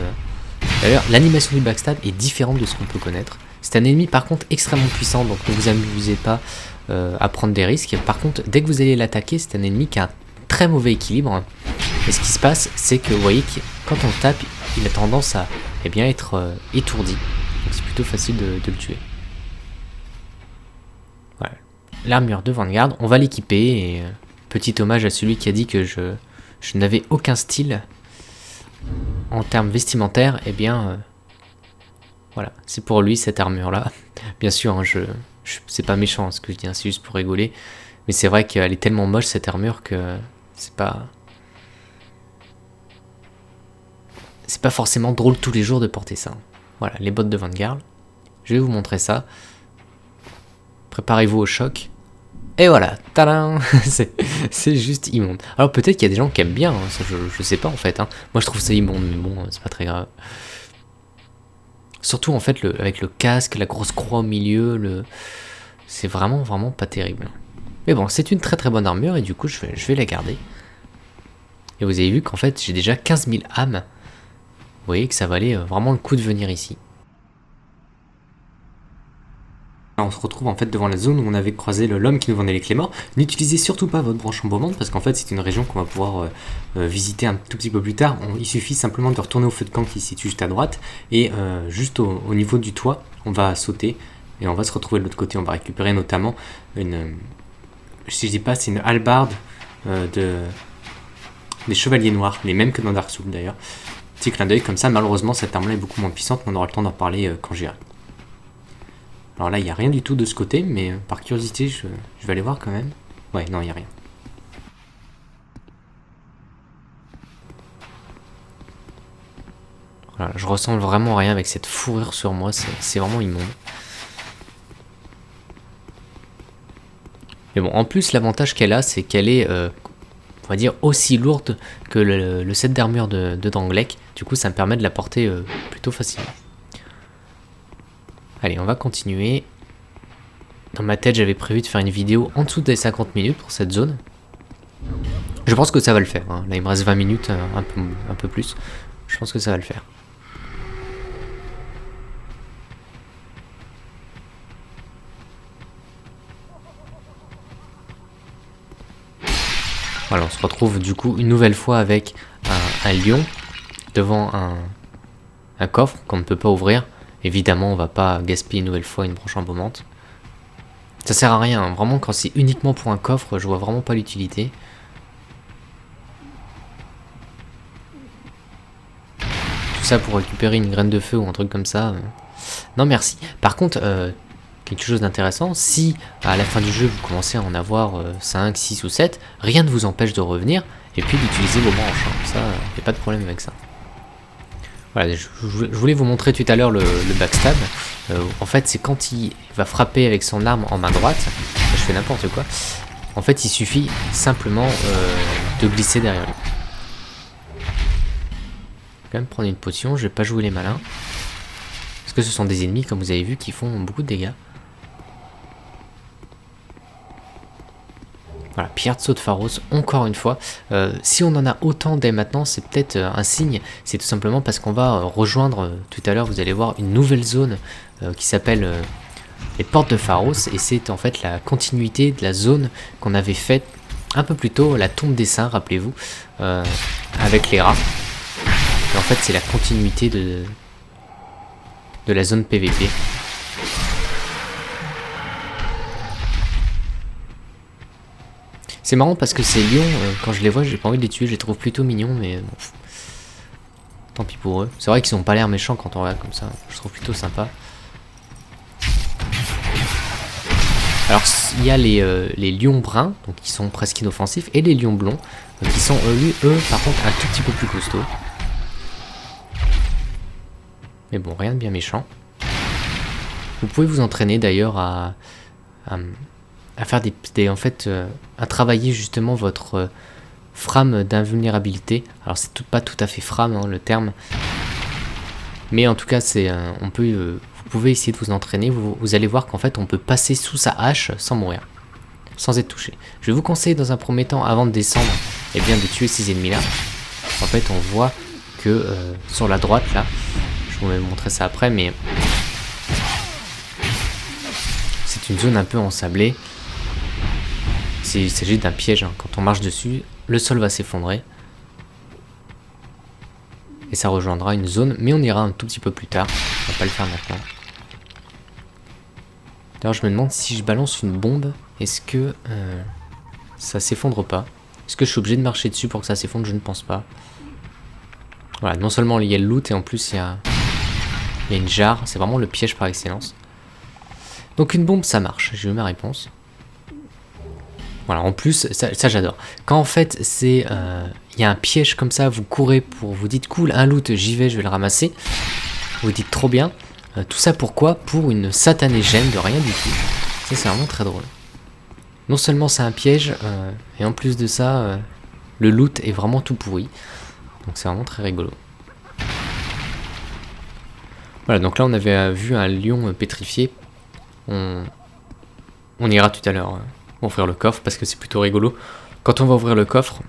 D'ailleurs l'animation du backstab est différente de ce qu'on peut connaître. C'est un ennemi par contre extrêmement puissant, donc ne vous amusez pas à prendre des risques. Par contre dès que vous allez l'attaquer, c'est un ennemi qui a un très mauvais équilibre. Et ce qui se passe, c'est que vous voyez que quand on le tape, il a tendance à bien, être étourdi. Donc c'est plutôt facile de le tuer. Voilà. L'armure de Vanguard, on va l'équiper. Et petit hommage à celui qui a dit que je n'avais aucun style en termes vestimentaires. Eh bien, voilà, c'est pour lui cette armure-là. Bien sûr, hein, c'est pas méchant ce que je dis, hein, c'est juste pour rigoler. Mais c'est vrai qu'elle est tellement moche cette armure que c'est pas forcément drôle tous les jours de porter ça. Voilà, les bottes de Vanguard. Je vais vous montrer ça. Préparez-vous au choc. Et voilà, tadam. C'est juste immonde. Alors peut-être qu'il y a des gens qui aiment bien, hein, ça, je sais pas en fait. Hein. Moi je trouve ça immonde, mais bon, c'est pas très grave. Surtout en fait, avec le casque, la grosse croix au milieu, c'est vraiment pas terrible. Mais bon, c'est une très très bonne armure et du coup je vais la garder. Et vous avez vu qu'en fait j'ai déjà 15 000 âmes. Vous voyez que ça valait vraiment le coup de venir ici. On se retrouve en fait devant la zone où on avait croisé l'homme qui nous vendait les clés morts. N'utilisez surtout pas votre branche embaumante parce qu'en fait c'est une région qu'on va pouvoir visiter un tout petit peu plus tard. Il suffit simplement de retourner au feu de camp qui se situe juste à droite et juste au niveau du toit, on va sauter et on va se retrouver de l'autre côté. On va récupérer notamment si je dis pas, c'est une hallebarde des chevaliers noirs, les mêmes que dans Dark Souls d'ailleurs. Petit clin d'œil comme ça, malheureusement cette arme là est beaucoup moins puissante, mais on aura le temps d'en reparler quand j'irai. Alors là il n'y a rien du tout de ce côté, mais par curiosité je vais aller voir quand même. Ouais, non, il n'y a rien. Voilà, je ressemble vraiment à rien avec cette fourrure sur moi, c'est vraiment immonde. Mais bon, en plus l'avantage qu'elle a, c'est qu'elle est... on va dire aussi lourde que le set d'armure de Drangleic. Du coup ça me permet de la porter plutôt facilement. Allez, on va continuer. Dans ma tête j'avais prévu de faire une vidéo en dessous des 50 minutes pour cette zone. Je pense que ça va le faire, hein. Là il me reste 20 minutes, un peu plus. Je pense que ça va le faire. Voilà, on se retrouve du coup une nouvelle fois avec un lion devant un coffre qu'on ne peut pas ouvrir. Évidemment, on va pas gaspiller une nouvelle fois une branche embaumante. Ça sert à rien, hein. Vraiment quand c'est uniquement pour un coffre, je vois vraiment pas l'utilité. Tout ça pour récupérer une graine de feu ou un truc comme ça. Non merci. Par contre, quelque chose d'intéressant, si à la fin du jeu vous commencez à en avoir 5, 6 ou 7, rien ne vous empêche de revenir et puis d'utiliser vos branches. Hein. Ça, il n'y a pas de problème avec ça. Voilà, je voulais vous montrer tout à l'heure le backstab. En fait, c'est quand il va frapper avec son arme en main droite. Je fais n'importe quoi. En fait, il suffit simplement de glisser derrière lui. Je vais quand même prendre une potion. Je vais pas jouer les malins. Parce que ce sont des ennemis, comme vous avez vu, qui font beaucoup de dégâts. Voilà, Pierzo de Pharos, encore une fois. Si on en a autant dès maintenant, c'est peut-être un signe. C'est tout simplement parce qu'on va rejoindre, tout à l'heure, vous allez voir, une nouvelle zone qui s'appelle les Portes de Pharos. Et c'est en fait la continuité de la zone qu'on avait faite un peu plus tôt, la tombe des saints, rappelez-vous, avec les rats. Et en fait, c'est la continuité de la zone PVP. C'est marrant parce que ces lions, quand je les vois, j'ai pas envie de les tuer, je les trouve plutôt mignons, mais bon, tant pis pour eux. C'est vrai qu'ils ont pas l'air méchants quand on regarde comme ça, je trouve plutôt sympa. Alors il y a les lions bruns, donc qui sont presque inoffensifs, et les lions blonds, qui sont eux par contre un tout petit peu plus costauds. Mais bon, rien de bien méchant. Vous pouvez vous entraîner d'ailleurs à faire en fait, à travailler justement votre frame d'invulnérabilité. Alors c'est pas tout à fait frame hein, le terme, mais en tout cas c'est vous pouvez essayer de vous entraîner. Vous allez voir qu'en fait on peut passer sous sa hache sans mourir, sans être touché. Je vais vous conseiller dans un premier temps, avant de descendre, et bien de tuer ces ennemis là. En fait on voit que sur la droite là, je vous vais montrer ça après, mais c'est une zone un peu ensablée. Il s'agit d'un piège, hein. Quand on marche dessus, le sol va s'effondrer. Et ça rejoindra une zone, mais on ira un tout petit peu plus tard. On va pas le faire maintenant. D'ailleurs, je me demande si je balance une bombe, est-ce que ça s'effondre pas? Est-ce que je suis obligé de marcher dessus pour que ça s'effondre? Je ne pense pas. Voilà, non seulement il y a le loot, et en plus il y a une jarre. C'est vraiment le piège par excellence. Donc une bombe, ça marche. J'ai eu ma réponse. Voilà, en plus, ça j'adore. Quand en fait, il y a un piège comme ça, vous courez vous dites cool, un loot, j'y vais, je vais le ramasser. Vous dites trop bien. Tout ça pourquoi? Pour une satanée gemme de rien du tout. Ça c'est vraiment très drôle. Non seulement c'est un piège, et en plus de ça, le loot est vraiment tout pourri. Donc c'est vraiment très rigolo. Voilà, donc là on avait vu un lion pétrifié. On ira tout à l'heure ouvrir le coffre parce que c'est plutôt rigolo. Quand on va ouvrir le coffre,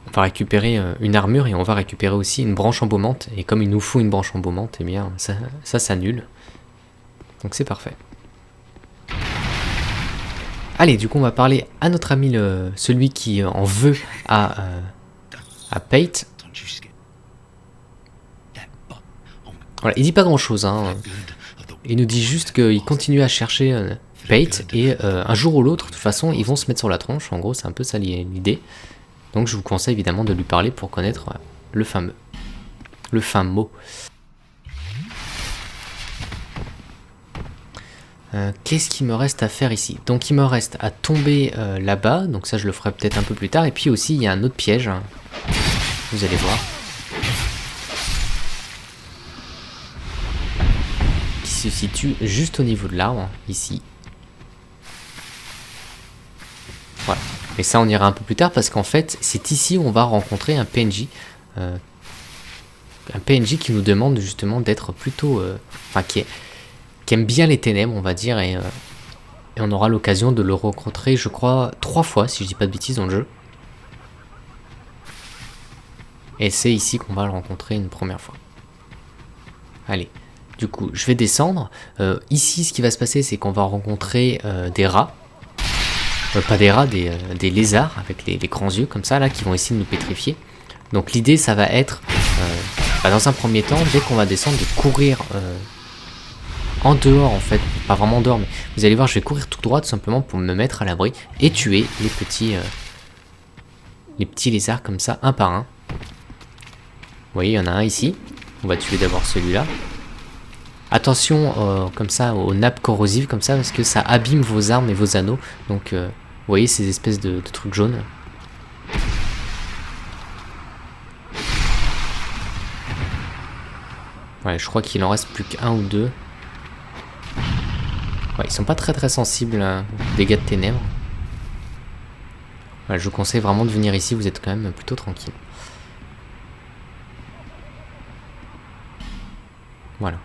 on va récupérer une armure et on va récupérer aussi une branche embaumante. Et comme il nous faut une branche embaumante, eh bien ça s'annule. Donc c'est parfait. Allez, du coup on va parler à notre ami, celui qui en veut à Pate. Voilà, il dit pas grand chose, hein. Il nous dit juste qu'il continue à chercher Pate et un jour ou l'autre, de toute façon, ils vont se mettre sur la tronche. En gros, c'est un peu ça l'idée. Donc je vous conseille évidemment de lui parler pour connaître le fin mot. Qu'est-ce qu'il me reste à faire ici? Donc il me reste à tomber là-bas, donc ça je le ferai peut-être un peu plus tard. Et puis aussi il y a un autre piège, hein. Vous allez voir. Qui se situe juste au niveau de l'arbre, ici. Voilà. Mais ça on ira un peu plus tard parce qu'en fait c'est ici où on va rencontrer un PNJ. Un PNJ qui nous demande justement d'être plutôt... Enfin qui aime bien les ténèbres on va dire. Et on aura l'occasion de le rencontrer je crois 3 fois si je dis pas de bêtises dans le jeu. Et c'est ici qu'on va le rencontrer une première fois. Allez. Du coup je vais descendre. Ici ce qui va se passer c'est qu'on va rencontrer des rats. Pas des rats, des lézards avec les grands yeux comme ça là qui vont essayer de nous pétrifier. Donc l'idée ça va être dans un premier temps dès qu'on va descendre de courir en dehors en fait, pas vraiment en dehors mais vous allez voir je vais courir tout droit tout simplement pour me mettre à l'abri et tuer les petits lézards comme ça un par un. Vous voyez il y en a un ici, on va tuer d'abord celui-là. Attention comme ça aux nappes corrosives comme ça parce que ça abîme vos armes et vos anneaux. Donc vous voyez ces espèces de trucs jaunes. Ouais, je crois qu'il en reste plus qu'un ou deux. Ouais, ils sont pas très sensibles aux dégâts de ténèbres. Ouais, je vous conseille vraiment de venir ici, vous êtes quand même plutôt tranquille. Voilà.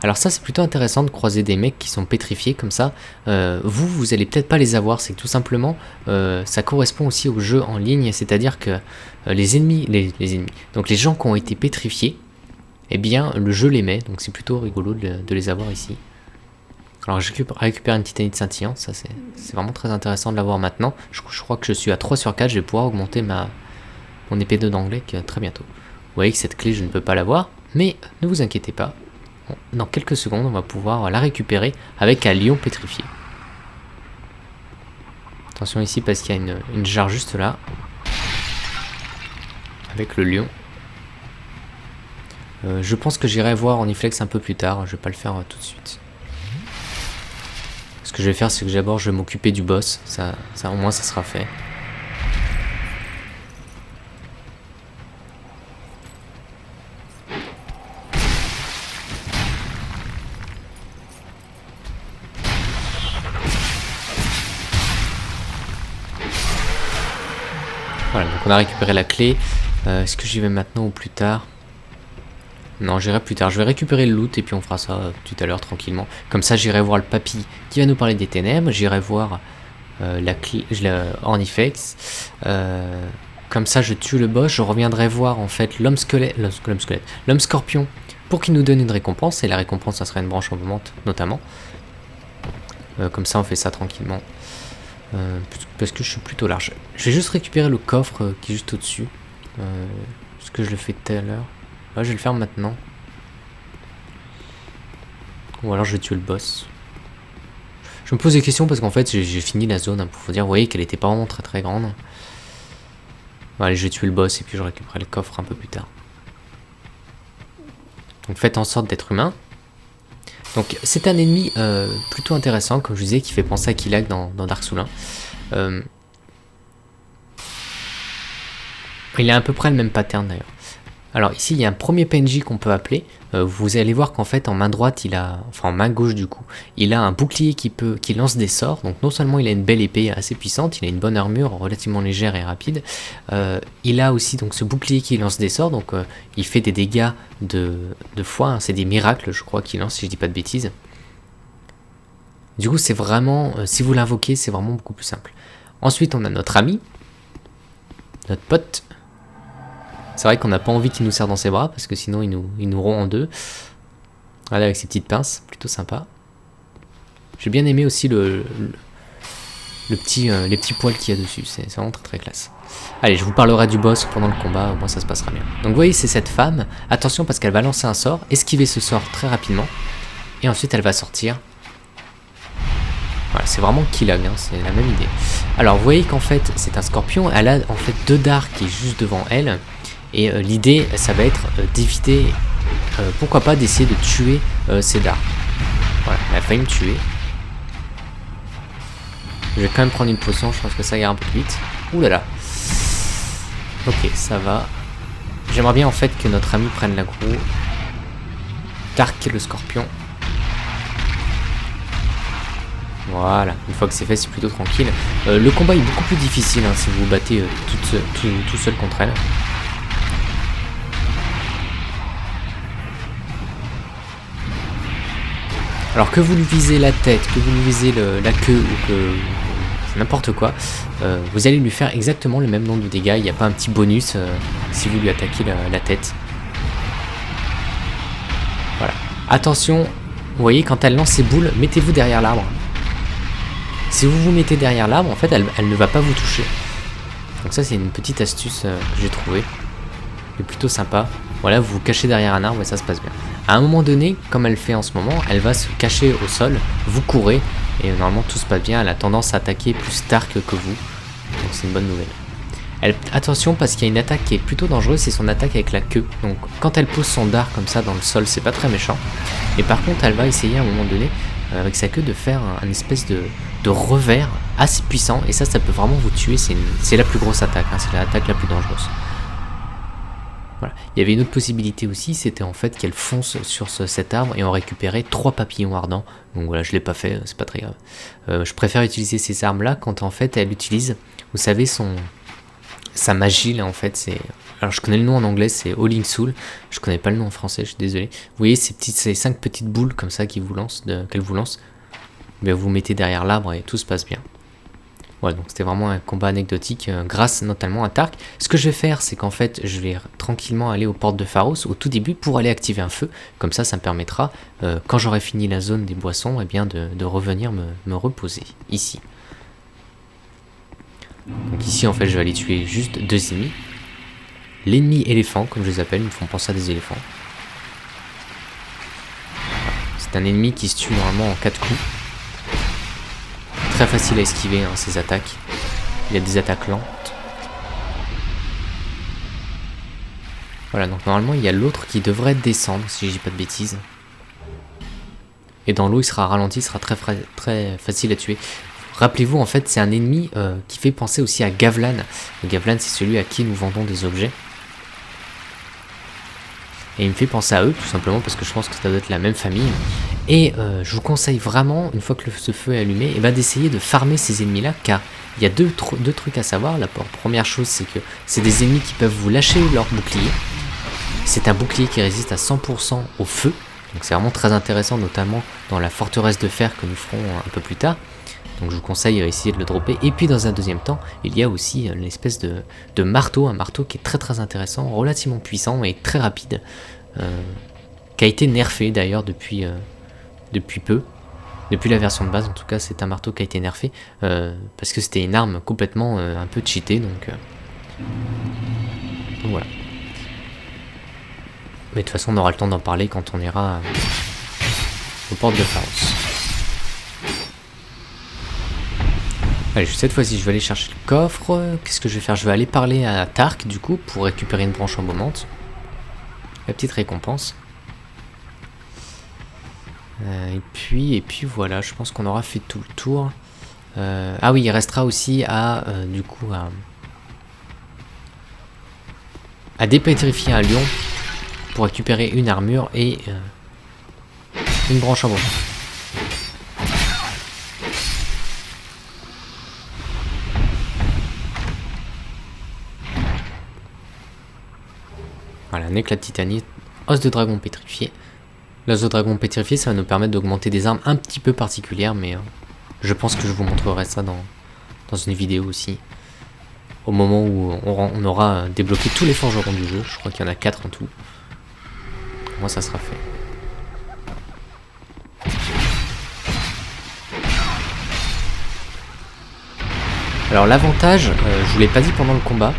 Alors ça c'est plutôt intéressant de croiser des mecs qui sont pétrifiés comme ça. Vous allez peut-être pas les avoir, c'est que tout simplement ça correspond aussi au jeu en ligne, c'est-à-dire que les ennemis, donc les gens qui ont été pétrifiés, eh bien le jeu les met, donc c'est plutôt rigolo de les avoir ici. Alors je récupère une titanite scintillante, ça c'est vraiment très intéressant de l'avoir maintenant. Je crois que je suis à 3 sur 4, je vais pouvoir augmenter mon épée de d'anglais très bientôt. Vous voyez que cette clé je ne peux pas l'avoir, mais ne vous inquiétez pas. Dans quelques secondes, on va pouvoir la récupérer avec un lion pétrifié. Attention ici parce qu'il y a une jarre juste là. Avec le lion. Je pense que j'irai voir Orniflex un peu plus tard. Je vais pas le faire tout de suite. Parce que je vais faire, c'est que d'abord je vais m'occuper du boss. Ça, au moins ça sera fait. Voilà, donc on a récupéré la clé. Est-ce que j'y vais maintenant ou plus tard? Non, j'irai plus tard. Je vais récupérer le loot et puis on fera ça tout à l'heure tranquillement. Comme ça, j'irai voir le papy qui va nous parler des ténèbres. J'irai voir la clé, Ornifex. Comme ça, je tue le boss. Je reviendrai voir en fait l'homme squelette, l'homme scorpion pour qu'il nous donne une récompense. Et la récompense, ça sera une branche en vente notamment. Comme ça, on fait ça tranquillement. Parce que je suis plutôt large. Je vais juste récupérer le coffre qui est juste au-dessus. Ce que je le fais tout à l'heure. Là, je vais le faire maintenant. Ou alors je vais tuer le boss. Je me pose des questions parce qu'en fait j'ai fini la zone, hein, pour vous dire, vous voyez qu'elle était pas vraiment très grande. Bon, allez, je vais tuer le boss et puis je récupérerai le coffre un peu plus tard. Donc faites en sorte d'être humain. Donc c'est un ennemi plutôt intéressant, comme je vous disais, qui fait penser à Killag dans Dark Souls 1. Il a à peu près le même pattern d'ailleurs. Alors ici il y a un premier PNJ qu'on peut appeler. Vous allez voir qu'en fait en main droite il a, enfin en main gauche du coup, il a un bouclier qui lance des sorts. Donc non seulement il a une belle épée assez puissante, il a une bonne armure relativement légère et rapide. Il a aussi donc ce bouclier qui lance des sorts, donc il fait des dégâts de foi, hein, c'est des miracles je crois qu'il lance si je dis pas de bêtises. Du coup c'est vraiment, si vous l'invoquez c'est vraiment beaucoup plus simple. Ensuite on a notre ami, notre pote. C'est vrai qu'on n'a pas envie qu'il nous serre dans ses bras, parce que sinon il nous rompt en deux. Voilà, avec ses petites pinces, plutôt sympa. J'ai bien aimé aussi les petits poils qu'il y a dessus, c'est vraiment très classe. Allez, je vous parlerai du boss pendant le combat, au moins ça se passera bien. Donc vous voyez, c'est cette femme, attention parce qu'elle va lancer un sort, esquiver ce sort très rapidement, et ensuite elle va sortir. Voilà, c'est vraiment Killag, hein, c'est la même idée. Alors vous voyez qu'en fait c'est un scorpion, elle a en fait 2 dards qui est juste devant elle. Et l'idée, ça va être d'éviter, pourquoi pas d'essayer de tuer ces dards. Voilà, elle a failli me tuer. Je vais quand même prendre une potion, je pense que ça ira un peu plus vite. Ouh là là. Ok, ça va. J'aimerais bien en fait que notre ami prenne l'aggro. Dark le scorpion. Voilà, une fois que c'est fait, c'est plutôt tranquille. Le combat est beaucoup plus difficile hein, si vous vous battez tout seul contre elle. Alors que vous lui visez la tête, que vous lui visez la queue ou que n'importe quoi, vous allez lui faire exactement le même nombre de dégâts. Il n'y a pas un petit bonus si vous lui attaquez la tête. Voilà. Attention, vous voyez quand elle lance ses boules, mettez-vous derrière l'arbre. Si vous vous mettez derrière l'arbre, en fait, elle ne va pas vous toucher. Donc ça, c'est une petite astuce que j'ai trouvée. C'est plutôt sympa. Voilà, vous vous cachez derrière un arbre et ça se passe bien. À un moment donné, comme elle fait en ce moment, elle va se cacher au sol, vous courez, et normalement tout se passe bien, elle a tendance à attaquer plus Dark que vous, donc c'est une bonne nouvelle. Attention parce qu'il y a une attaque qui est plutôt dangereuse, c'est son attaque avec la queue, donc quand elle pose son dard comme ça dans le sol, c'est pas très méchant, et par contre elle va essayer à un moment donné, avec sa queue, de faire un espèce de revers assez puissant, et ça peut vraiment vous tuer, c'est la plus grosse attaque, hein, c'est l'attaque la plus dangereuse. Voilà. Il y avait une autre possibilité aussi, c'était en fait qu'elle fonce sur cet arbre et on récupérait 3 papillons ardents. Donc voilà, je l'ai pas fait, c'est pas très grave. Je préfère utiliser ces armes là quand en fait elle utilise, vous savez, sa magie là en fait, c'est... Alors je connais le nom en anglais, c'est Howling Soul, je connais pas le nom en français, je suis désolé. Vous voyez ces 5 petites boules comme ça qu'elle vous lance, mais vous mettez derrière l'arbre et tout se passe bien. Voilà, donc c'était vraiment un combat anecdotique grâce notamment à Tark. Ce que je vais faire, c'est qu'en fait, je vais tranquillement aller aux portes de Pharos au tout début pour aller activer un feu. Comme ça me permettra, quand j'aurai fini la zone des boissons, eh bien de revenir me reposer ici. Donc ici, en fait, je vais aller tuer juste 2 ennemis. L'ennemi éléphant, comme je les appelle, ils me font penser à des éléphants. Voilà. C'est un ennemi qui se tue normalement en 4 coups. Très facile à esquiver hein, ses attaques. Il a des attaques lentes. Voilà, donc normalement il y a l'autre qui devrait descendre, si je dis pas de bêtises. et dans l'eau il sera ralenti, il sera très facile à tuer. Rappelez-vous, en fait, c'est un ennemi qui fait penser aussi à Gavlan. Gavlan, c'est celui à qui nous vendons des objets. Et il me fait penser à eux, tout simplement, parce que je pense que ça doit être la même famille. Et je vous conseille vraiment, une fois que ce feu est allumé, et d'essayer de farmer ces ennemis-là, car il y a deux trucs à savoir. La première chose, c'est que c'est des ennemis qui peuvent vous lâcher leur bouclier. C'est un bouclier qui résiste à 100% au feu. Donc c'est vraiment très intéressant, notamment dans la forteresse de fer que nous ferons un peu plus tard. Donc je vous conseille d'essayer de le dropper. Et puis dans un deuxième temps, il y a aussi une espèce de marteau, un marteau qui est très intéressant, relativement puissant et très rapide, qui a été nerfé d'ailleurs depuis peu. Depuis la version de base, en tout cas, c'est un marteau qui a été nerfé, parce que c'était une arme complètement un peu cheatée, donc voilà. Mais de toute façon, on aura le temps d'en parler quand on ira aux portes de Pharos. Allez, cette fois-ci, je vais aller chercher le coffre. Qu'est-ce que je vais faire? Je vais aller parler à Tark, du coup, pour récupérer une branche embaumante. La petite récompense. Et puis voilà, je pense qu'on aura fait tout le tour. Ah oui, il restera aussi du coup, à dépétrifier un lion pour récupérer une armure et une branche embaumante. Voilà, un éclat de titanie, os de dragon pétrifié. L'os de dragon pétrifié, ça va nous permettre d'augmenter des armes un petit peu particulières, mais je pense que je vous montrerai ça dans une vidéo aussi. Au moment où on aura débloqué tous les forgerons du jeu, je crois qu'il y en a 4 en tout. Moi, ça sera fait. Alors l'avantage, je vous l'ai pas dit pendant le combat,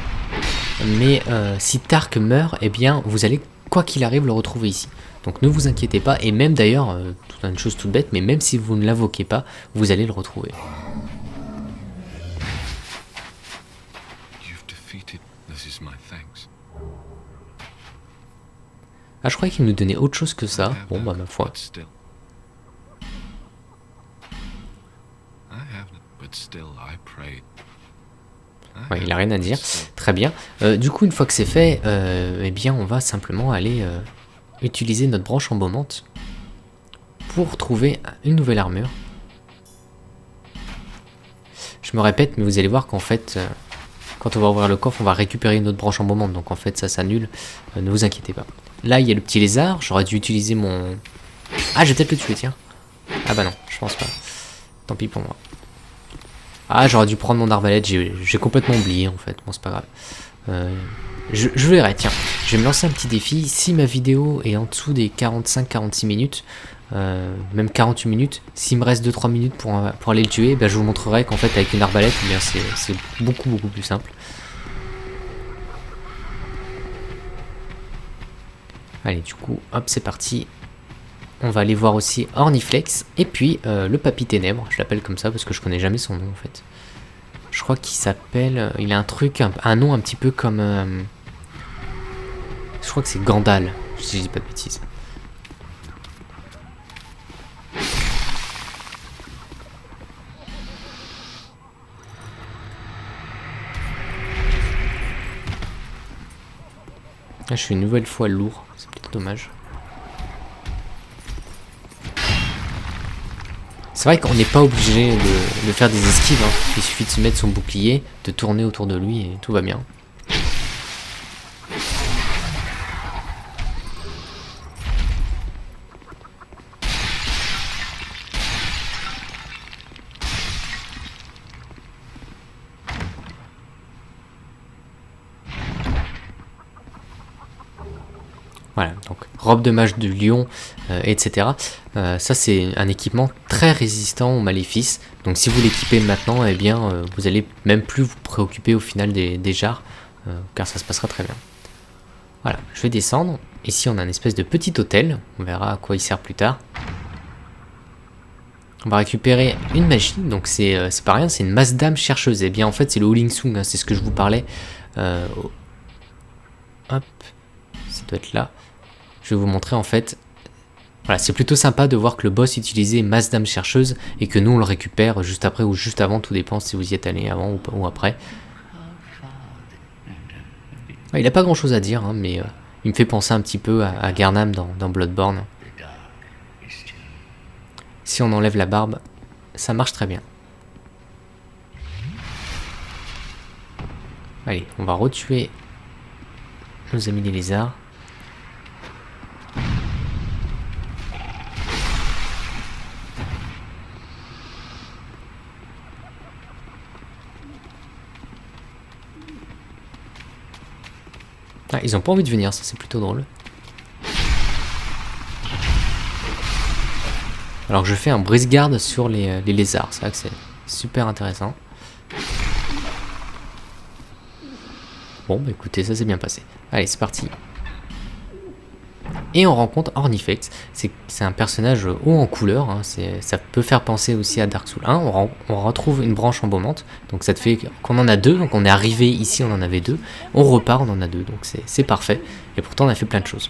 mais si Tark meurt, eh bien vous allez quoi qu'il arrive le retrouver ici. Donc ne vous inquiétez pas, et même d'ailleurs, une chose toute bête, mais même si vous ne l'invoquez pas, vous allez le retrouver. Ah, je croyais qu'il nous donnait autre chose que ça. Bon bah ma foi. Ouais, il a rien à dire. Très bien. Du coup, une fois que c'est fait, eh bien on va simplement aller utiliser notre branche embaumante pour trouver une nouvelle armure. Je me répète, mais vous allez voir qu'en fait, quand on va ouvrir le coffre, on va récupérer une autre branche embaumante. Donc en fait, ça s'annule. Ne vous inquiétez pas. Là, il y a le petit lézard. J'aurais dû utiliser mon... Ah, je vais peut-être le tuer, tiens. Ah bah non, je pense pas. Tant pis pour moi. Ah, j'aurais dû prendre mon arbalète. J'ai complètement oublié, en fait. Bon, c'est pas grave. Je verrai, tiens. Je vais me lancer un petit défi. Si ma vidéo est en dessous des 45-46 minutes, même 48 minutes, s'il me reste 2-3 minutes pour aller le tuer, ben je vous montrerai qu'en fait, avec une arbalète, eh bien c'est beaucoup plus simple. Allez, du coup, hop, c'est parti. On va aller voir aussi Orniflex. Et puis, le Papy Ténèbres. Je l'appelle comme ça parce que je connais jamais son nom, en fait. Je crois qu'il s'appelle... il a un truc, un nom un petit peu comme... je crois que c'est Gandal, si je dis pas de bêtises. Là, je suis une nouvelle fois lourd. C'est plutôt dommage. C'est vrai qu'on n'est pas obligé de faire des esquives. Hein. Il suffit de se mettre son bouclier, de tourner autour de lui et tout va bien. Voilà, donc robe de mage de lion, etc. Ça c'est un équipement très résistant aux maléfices. Donc si vous l'équipez maintenant, eh bien vous allez même plus vous préoccuper au final des jarres, car ça se passera très bien. Voilà, je vais descendre. Ici on a une espèce de petit hôtel, on verra à quoi il sert plus tard. On va récupérer une magie, donc c'est pas rien, c'est une masse d'âme chercheuse. Et bien en fait c'est le Huling Sung, hein, c'est ce que je vous parlais. Hop, ça doit être là. Je vais vous montrer en fait Voilà, c'est plutôt sympa de voir que le boss utilisait masse d'âme chercheuse et que nous on le récupère juste après ou juste avant, tout dépend si vous y êtes allé avant ou après. Il n'a pas grand chose à dire, hein, mais il me fait penser un petit peu à Garnam dans Bloodborne. Si on enlève la barbe, ça marche très bien. Allez, on va retuer nos amis les lézards. Ah, ils ont pas envie de venir, ça c'est plutôt drôle. Alors que je fais un brise-garde sur les lézards, c'est vrai que c'est super intéressant. Bon, bah écoutez, ça s'est bien passé. Allez, c'est parti. Et on rencontre Ornifex. C'est un personnage haut en couleur. Hein, ça peut faire penser aussi à Dark Souls 1. On retrouve une branche embaumante. Donc ça te fait qu'on en a deux. Donc on est arrivé ici, on en avait deux. On repart, on en a deux. Donc c'est parfait. Et pourtant, on a fait plein de choses.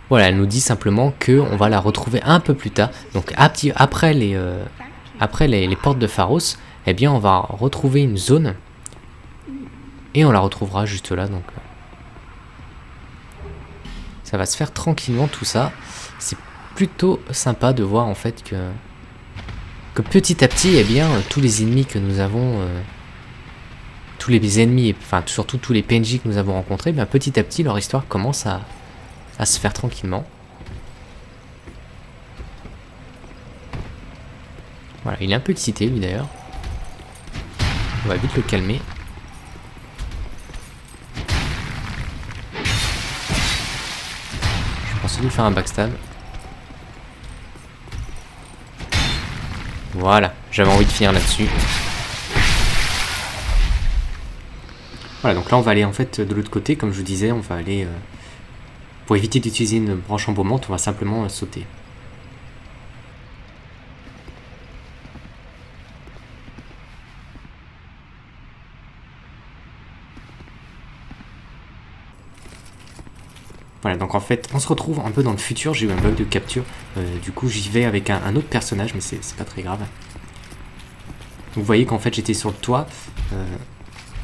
Voilà, elle nous dit simplement qu'on va la retrouver un peu plus tard. Donc après les portes de Pharos, eh bien on va retrouver une zone. Et on la retrouvera juste là. Donc ça va se faire tranquillement tout ça. C'est plutôt sympa de voir en fait que petit à petit, eh bien, tous les ennemis que nous avons, tous les ennemis, enfin surtout tous les PNJ que nous avons rencontrés, eh bien, petit à petit leur histoire commence à se faire tranquillement. Voilà, il est un peu excité lui d'ailleurs. On va vite le calmer. De lui faire un backstab. Voilà, j'avais envie de finir là-dessus. Voilà, donc là on va aller en fait de l'autre côté, comme je vous disais, on va aller pour éviter d'utiliser une branche embaumante, on va simplement sauter. Voilà, donc en fait, on se retrouve un peu dans le futur. J'ai eu un bug de capture. Du coup, j'y vais avec un autre personnage, mais c'est pas très grave. Donc, vous voyez qu'en fait, j'étais sur le toit.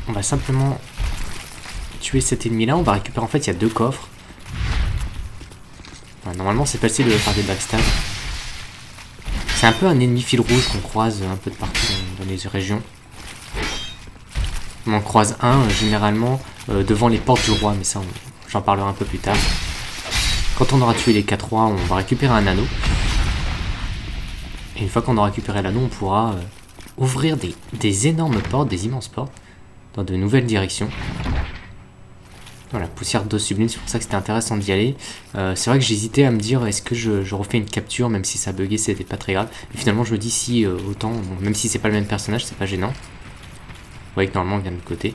On va simplement tuer cet ennemi-là. On va récupérer, en fait, il y a deux coffres. Voilà, normalement, c'est facile de faire des backstabs. C'est un peu un ennemi fil rouge qu'on croise un peu de partout dans les régions. On en croise un, généralement, devant les portes du roi, mais ça, j'en parlerai un peu plus tard. Quand on aura tué les 4 rois, on va récupérer un anneau. Et une fois qu'on aura récupéré l'anneau, on pourra ouvrir des énormes portes, des immenses portes, dans de nouvelles directions. Voilà, poussière d'eau sublime, c'est pour ça que c'était intéressant d'y aller. C'est vrai que j'hésitais à me dire, est-ce que je refais une capture, même si ça buguait, c'était pas très grave. Et finalement, je me dis, si autant, bon, même si c'est pas le même personnage, c'est pas gênant. Vous voyez que normalement, il vient de l'autre côté.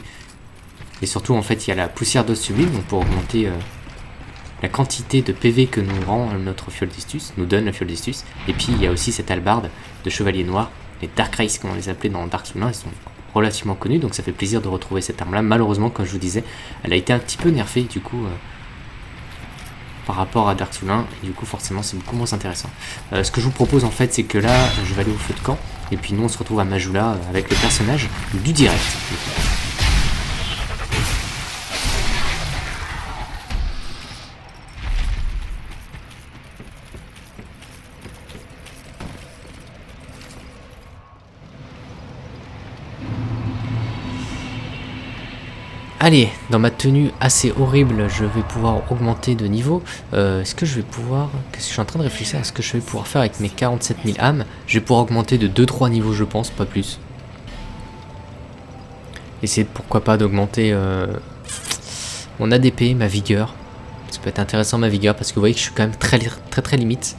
Et surtout, en fait, il y a la poussière d'eau sublime, donc pour augmenter la quantité de PV que nous rend notre fiole d'Istus, nous donne la fiole d'Istus. Et puis, il y a aussi cette hallebarde de chevalier noir, les Dark Race, comme on les appelait dans Dark Souls 1, ils sont relativement connus, donc ça fait plaisir de retrouver cette arme-là. Malheureusement, comme je vous disais, elle a été un petit peu nerfée, du coup, par rapport à Dark Souls 1, et du coup, forcément, c'est beaucoup moins intéressant. Ce que je vous propose, en fait, c'est que là, je vais aller au feu de camp, et puis nous, on se retrouve à Majula avec le personnage du direct. Allez, dans ma tenue assez horrible, je vais pouvoir augmenter de niveau. Est-ce que je vais pouvoir... Qu'est-ce que je suis en train de réfléchir à ce que je vais pouvoir faire avec mes 47 000 âmes. Je vais pouvoir augmenter de 2-3 niveaux, je pense, pas plus. Essayer pourquoi pas d'augmenter mon ADP, ma vigueur. Ça peut être intéressant ma vigueur, parce que vous voyez que je suis quand même très limite.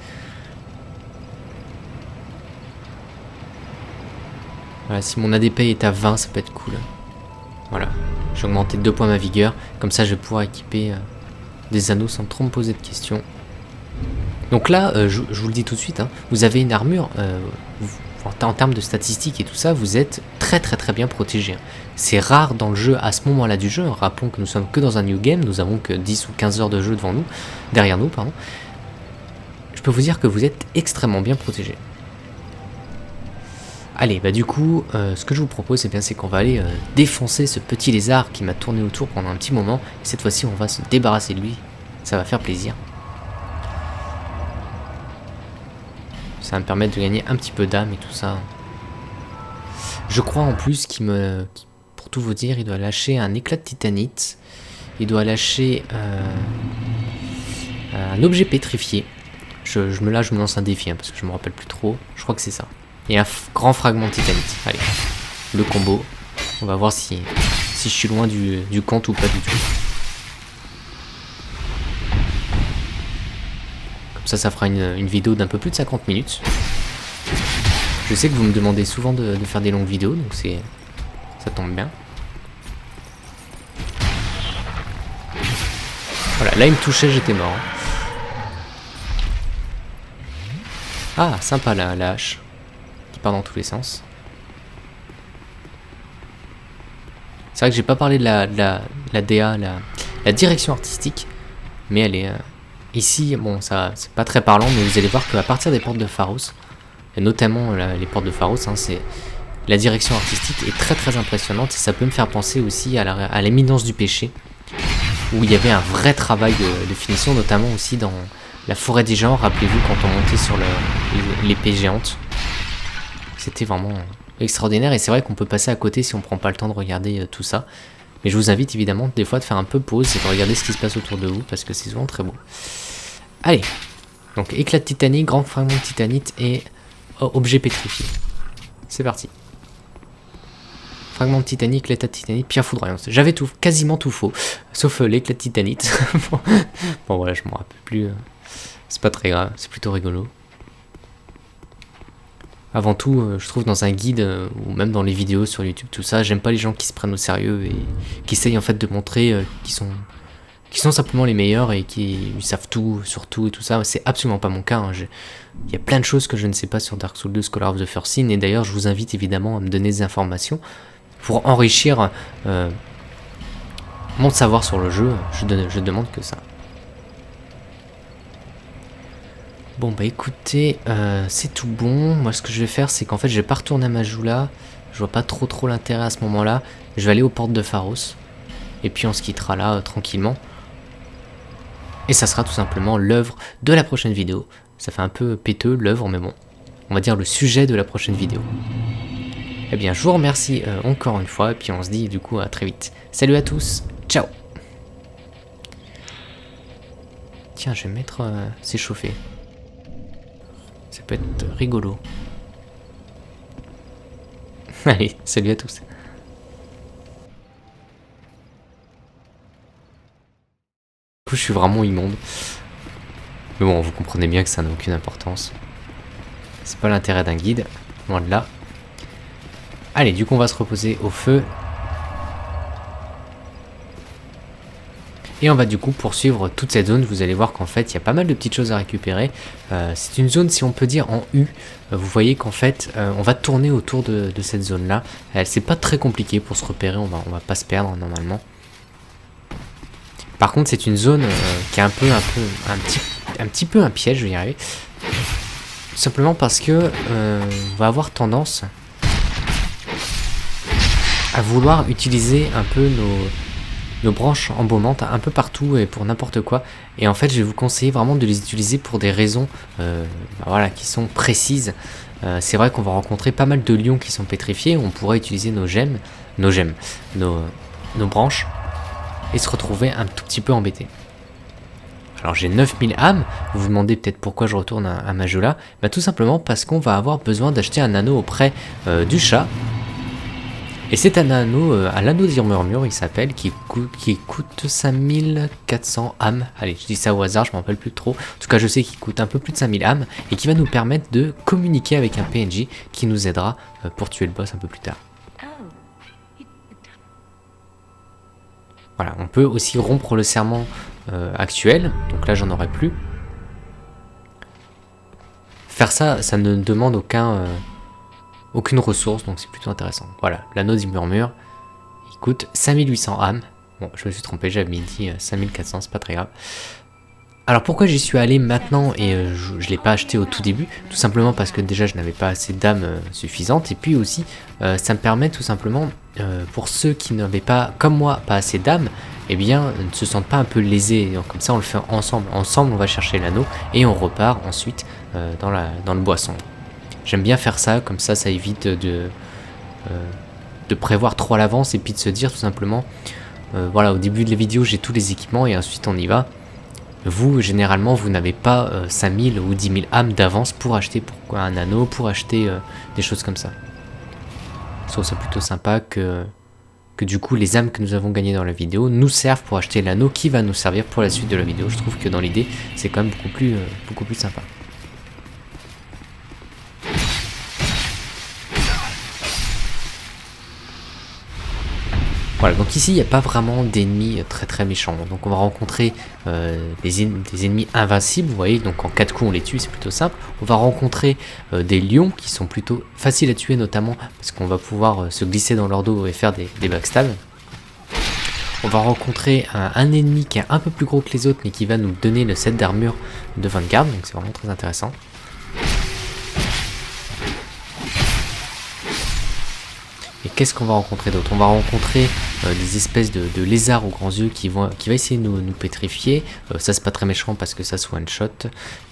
Voilà, si mon ADP est à 20, ça peut être cool. Voilà. J'ai augmenté de 2 points ma vigueur, comme ça je vais pouvoir équiper des anneaux sans trop me poser de questions. Donc là, je vous le dis tout de suite, hein, vous avez une armure, en termes de statistiques et tout ça, vous êtes très bien protégé. C'est rare dans le jeu à ce moment-là du jeu. Rappelons que nous sommes que dans un new game, nous avons que 10 ou 15 heures de jeu devant nous, derrière nous, pardon. Je peux vous dire que vous êtes extrêmement bien protégé. Allez, bah du coup, ce que je vous propose, c'est qu'on va aller défoncer ce petit lézard qui m'a tourné autour pendant un petit moment. Et cette fois-ci, on va se débarrasser de lui. Ça va faire plaisir. Ça va me permettre de gagner un petit peu d'âme et tout ça. Je crois en plus pour tout vous dire, il doit lâcher un éclat de titanite. Il doit lâcher un objet pétrifié. Je me lance un défi, hein, parce que je me rappelle plus trop. Je crois que c'est ça. Et un grand fragment de titanite. Allez, le combo. On va voir si je suis loin du compte ou pas du tout. Comme ça fera une vidéo d'un peu plus de 50 minutes. Je sais que vous me demandez souvent de faire des longues vidéos, donc ça tombe bien. Voilà, là il me touchait, j'étais mort. Ah, sympa la hache. Qui part dans tous les sens. C'est vrai que j'ai pas parlé de la DA, la direction artistique. Mais elle est... ici, bon, ça c'est pas très parlant, mais vous allez voir qu'à partir des portes de Pharos, et notamment les portes de Pharos, hein, la direction artistique est très impressionnante. Et ça peut me faire penser aussi à l'éminence du péché, où il y avait un vrai travail de finition, notamment aussi dans la forêt des gens. Rappelez-vous quand on montait sur l'épée géante. C'était vraiment extraordinaire, et c'est vrai qu'on peut passer à côté si on prend pas le temps de regarder tout ça. Mais je vous invite évidemment des fois de faire un peu pause et de regarder ce qui se passe autour de vous, parce que c'est souvent très beau. Allez, donc éclat de titanite, grand fragment de titanite et objet pétrifié. C'est parti. Fragment de titanite, éclat de titanite, pierre foudroyante. J'avais quasiment tout faux, sauf l'éclat de titanite. Bon voilà, je m'en rappelle plus. C'est pas très grave, c'est plutôt rigolo. Avant tout, je trouve dans un guide ou même dans les vidéos sur YouTube, tout ça, j'aime pas les gens qui se prennent au sérieux et qui essayent en fait de montrer qu'ils sont simplement les meilleurs et qui savent tout sur tout et tout ça. C'est absolument pas mon cas. Hein. Il y a plein de choses que je ne sais pas sur Dark Souls 2 Scholar of the First Sin, et d'ailleurs je vous invite évidemment à me donner des informations pour enrichir mon savoir sur le jeu. Je demande que ça. Bon bah écoutez, c'est tout bon. Moi ce que je vais faire, c'est qu'en fait je vais pas retourner à Majula. Je vois pas trop l'intérêt à ce moment là. Je vais aller aux portes de Pharos. Et puis on se quittera là tranquillement. Et ça sera tout simplement l'œuvre de la prochaine vidéo. Ça fait un peu péteux l'œuvre, mais bon. On va dire le sujet de la prochaine vidéo. Eh bien je vous remercie encore une fois. Et puis on se dit du coup à très vite. Salut à tous, ciao. Tiens, je vais mettre s'échauffer. Ça peut être rigolo. Allez, salut à tous. Du coup, je suis vraiment immonde. Mais bon, vous comprenez bien que ça n'a aucune importance. C'est pas l'intérêt d'un guide, loin de là. Allez, du coup, on va se reposer au feu. Et on va du coup poursuivre toute cette zone. Vous allez voir qu'en fait il y a pas mal de petites choses à récupérer. C'est une zone, si on peut dire, en U. Vous voyez qu'en fait on va tourner autour de cette zone là. C'est pas très compliqué pour se repérer, on va pas se perdre normalement. Par contre c'est une zone qui est un petit peu un piège, je vais y arriver. Tout simplement parce que on va avoir tendance à vouloir utiliser un peu nos branches embaumantes un peu partout et pour n'importe quoi. Et en fait je vais vous conseiller vraiment de les utiliser pour des raisons voilà, qui sont précises. C'est vrai qu'on va rencontrer pas mal de lions qui sont pétrifiés. On pourrait utiliser nos branches et se retrouver un tout petit peu embêté. Alors j'ai 9000 âmes. Vous vous demandez peut-être pourquoi je retourne à Majula. Bah, tout simplement parce qu'on va avoir besoin d'acheter un anneau auprès du chat. Et c'est un anneau, à l'anneau des murmures, il s'appelle, qui coûte 5400 âmes. Allez, je dis ça au hasard, je m'en rappelle plus trop. En tout cas, je sais qu'il coûte un peu plus de 5000 âmes et qui va nous permettre de communiquer avec un PNJ qui nous aidera pour tuer le boss un peu plus tard. Voilà, on peut aussi rompre le serment actuel, donc là j'en aurai plus. Faire ça, ça ne demande aucune ressource, donc c'est plutôt intéressant. Voilà, l'anneau du murmure, il coûte 5800 âmes. Bon, je me suis trompé, j'avais dit 5400, c'est pas très grave. Alors pourquoi j'y suis allé maintenant et je ne l'ai pas acheté au tout début? Tout simplement parce que déjà je n'avais pas assez d'âmes suffisantes, et puis aussi ça me permet tout simplement, pour ceux qui n'avaient pas, comme moi, pas assez d'âmes, eh bien ne se sentent pas un peu lésés. Donc, comme ça on le fait ensemble, on va chercher l'anneau et on repart ensuite dans le boisson. J'aime bien faire ça, comme ça évite de prévoir trop à l'avance et puis de se dire tout simplement, voilà, au début de la vidéo j'ai tous les équipements et ensuite on y va. Vous, généralement, vous n'avez pas 5000 ou 10 000 âmes d'avance pour acheter un anneau, pour acheter des choses comme ça. Je trouve ça plutôt sympa que du coup les âmes que nous avons gagnées dans la vidéo nous servent pour acheter l'anneau qui va nous servir pour la suite de la vidéo. Je trouve que dans l'idée, c'est quand même beaucoup plus sympa. Voilà, donc ici il n'y a pas vraiment d'ennemis très méchants, donc on va rencontrer des ennemis invincibles, vous voyez, donc en 4 coups on les tue, c'est plutôt simple. On va rencontrer des lions qui sont plutôt faciles à tuer, notamment parce qu'on va pouvoir se glisser dans leur dos et faire des backstabs. On va rencontrer un ennemi qui est un peu plus gros que les autres mais qui va nous donner le set d'armure de Vanguard, donc c'est vraiment très intéressant. Et qu'est-ce qu'on va rencontrer d'autre? On va rencontrer des espèces de lézards aux grands yeux qui va essayer de nous pétrifier. Ça c'est pas très méchant parce que ça se one shot.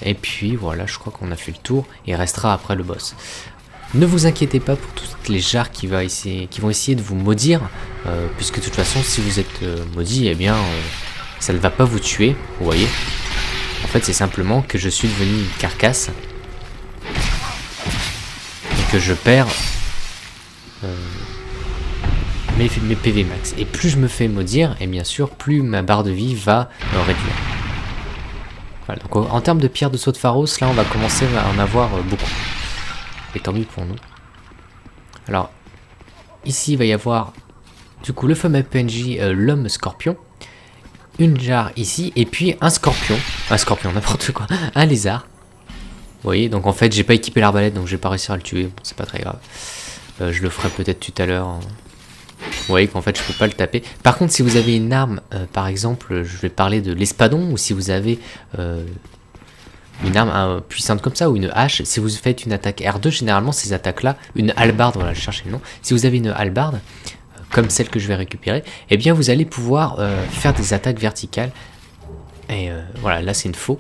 Et puis voilà, je crois qu'on a fait le tour. Et il restera après le boss. Ne vous inquiétez pas pour toutes les jarres qui vont essayer de vous maudire. Puisque de toute façon, si vous êtes maudit, eh bien ça ne va pas vous tuer. Vous voyez. En fait c'est simplement que je suis devenu une carcasse. Et que je perds mes PV max. Et plus je me fais maudire, et bien sûr, plus ma barre de vie va réduire. Voilà, donc en termes de pierre de saut de Pharos, là on va commencer à en avoir beaucoup. Et tant mieux pour nous. Alors, ici il va y avoir du coup le fameux PNJ, l'homme scorpion. Une jarre ici, et puis un scorpion, n'importe quoi, un lézard. Vous voyez, donc en fait j'ai pas équipé l'arbalète, donc j'ai pas réussi à le tuer, bon, c'est pas très grave. Je le ferai peut-être tout à l'heure. Vous voyez qu'en fait je peux pas le taper. Par contre si vous avez une arme, par exemple je vais parler de l'espadon, ou si vous avez une arme puissante comme ça, ou une hache, si vous faites une attaque R2, généralement ces attaques là, une hallebarde, voilà je cherchais le nom, si vous avez une hallebarde, comme celle que je vais récupérer, eh bien vous allez pouvoir faire des attaques verticales, et voilà là c'est une faux.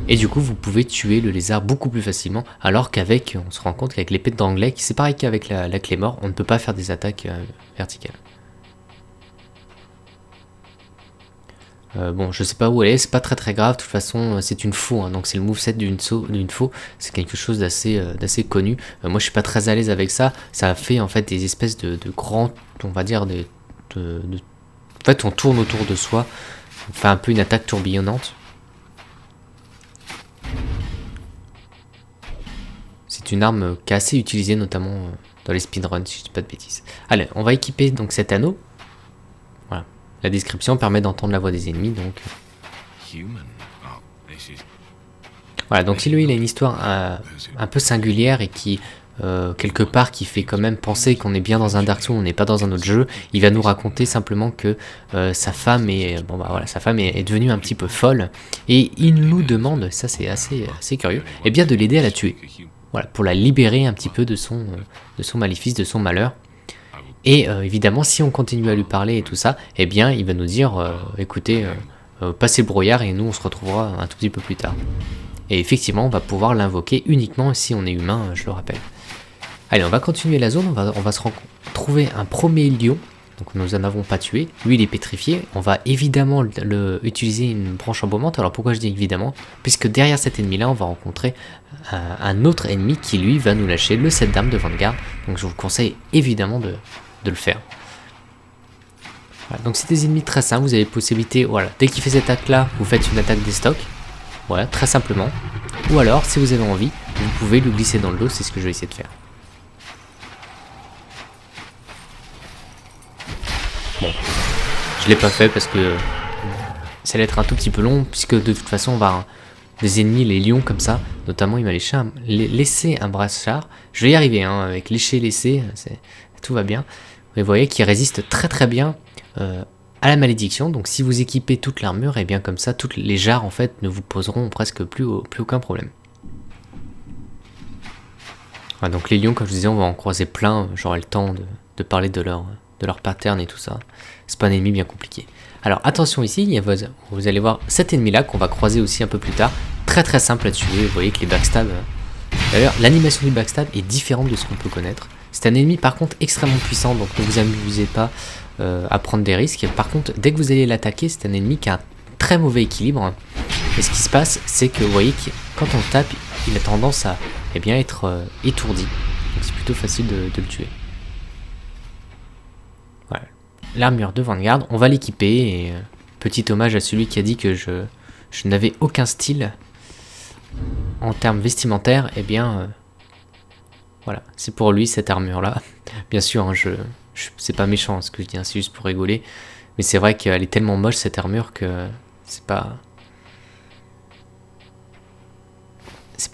Et du coup vous pouvez tuer le lézard beaucoup plus facilement, alors qu'avec, on se rend compte qu'avec l'épée d'Anglais, c'est pareil qu'avec la clé mort, on ne peut pas faire des attaques verticales. Bon, je sais pas où elle est, c'est pas très grave, de toute façon c'est une faux, hein, donc c'est le moveset d'une faux, c'est quelque chose d'assez connu. Moi je suis pas très à l'aise avec ça, ça fait en fait des espèces de grands, on va dire, en fait on tourne autour de soi, on fait un peu une attaque tourbillonnante. C'est une arme qui est assez utilisée notamment dans les speedruns, si je dis pas de bêtises. Allez, on va équiper donc cet anneau. Voilà. La description permet d'entendre la voix des ennemis, donc. Voilà, donc lui il a une histoire un peu singulière et qui, quelque part, qui fait quand même penser qu'on est bien dans un Dark Souls, on n'est pas dans un autre jeu. Il va nous raconter simplement que sa femme est, sa femme est devenue un petit peu folle, et il nous demande, ça c'est assez curieux, eh bien de l'aider à la tuer. Voilà, pour la libérer un petit peu de son maléfice, de son malheur. Et évidemment, si on continue à lui parler et tout ça, eh bien, il va nous dire, écoutez, passez le brouillard et nous, on se retrouvera un tout petit peu plus tard. Et effectivement, on va pouvoir l'invoquer uniquement si on est humain, je le rappelle. Allez, on va continuer la zone, on va se trouver un premier lion. Donc nous en avons pas tué, lui il est pétrifié, on va évidemment utiliser une branche embaumante. Alors pourquoi je dis évidemment? Puisque derrière cet ennemi là on va rencontrer un autre ennemi qui lui va nous lâcher le set d'armes de Vanguard, donc je vous conseille évidemment de le faire. Voilà, donc c'est des ennemis très simples, vous avez possibilité, voilà, dès qu'il fait cette attaque là, vous faites une attaque des stocks, voilà, très simplement, ou alors si vous avez envie, vous pouvez lui glisser dans le dos, c'est ce que je vais essayer de faire. Bon, je l'ai pas fait parce que ça allait être un tout petit peu long, puisque de toute façon des ennemis, les lions comme ça. Notamment, il m'a laissé un brassard. Je vais y arriver, hein, avec lécher, laisser, tout va bien. Et vous voyez qu'il résiste très très bien à la malédiction. Donc si vous équipez toute l'armure, et bien comme ça, toutes les jarres en fait ne vous poseront presque plus aucun problème. Voilà, donc les lions, comme je disais, on va en croiser plein. J'aurai le temps de parler de leur pattern et tout ça. C'est pas un ennemi bien compliqué. Alors attention ici, vous allez voir cet ennemi là qu'on va croiser aussi un peu plus tard. Très très simple à tuer, vous voyez que les backstabs... D'ailleurs l'animation du backstab est différente de ce qu'on peut connaître. C'est un ennemi par contre extrêmement puissant, donc ne vous amusez pas à prendre des risques. Par contre, dès que vous allez l'attaquer, c'est un ennemi qui a un très mauvais équilibre. Et ce qui se passe, c'est que vous voyez que quand on le tape, il a tendance à être étourdi. Donc c'est plutôt facile de le tuer. Voilà. L'armure de Vanguard, on va l'équiper. Et petit hommage à celui qui a dit que je n'avais aucun style en termes vestimentaires. Eh bien, voilà, c'est pour lui cette armure là. Bien sûr, hein, c'est pas méchant ce que je dis, hein, c'est juste pour rigoler. Mais c'est vrai qu'elle est tellement moche cette armure que c'est pas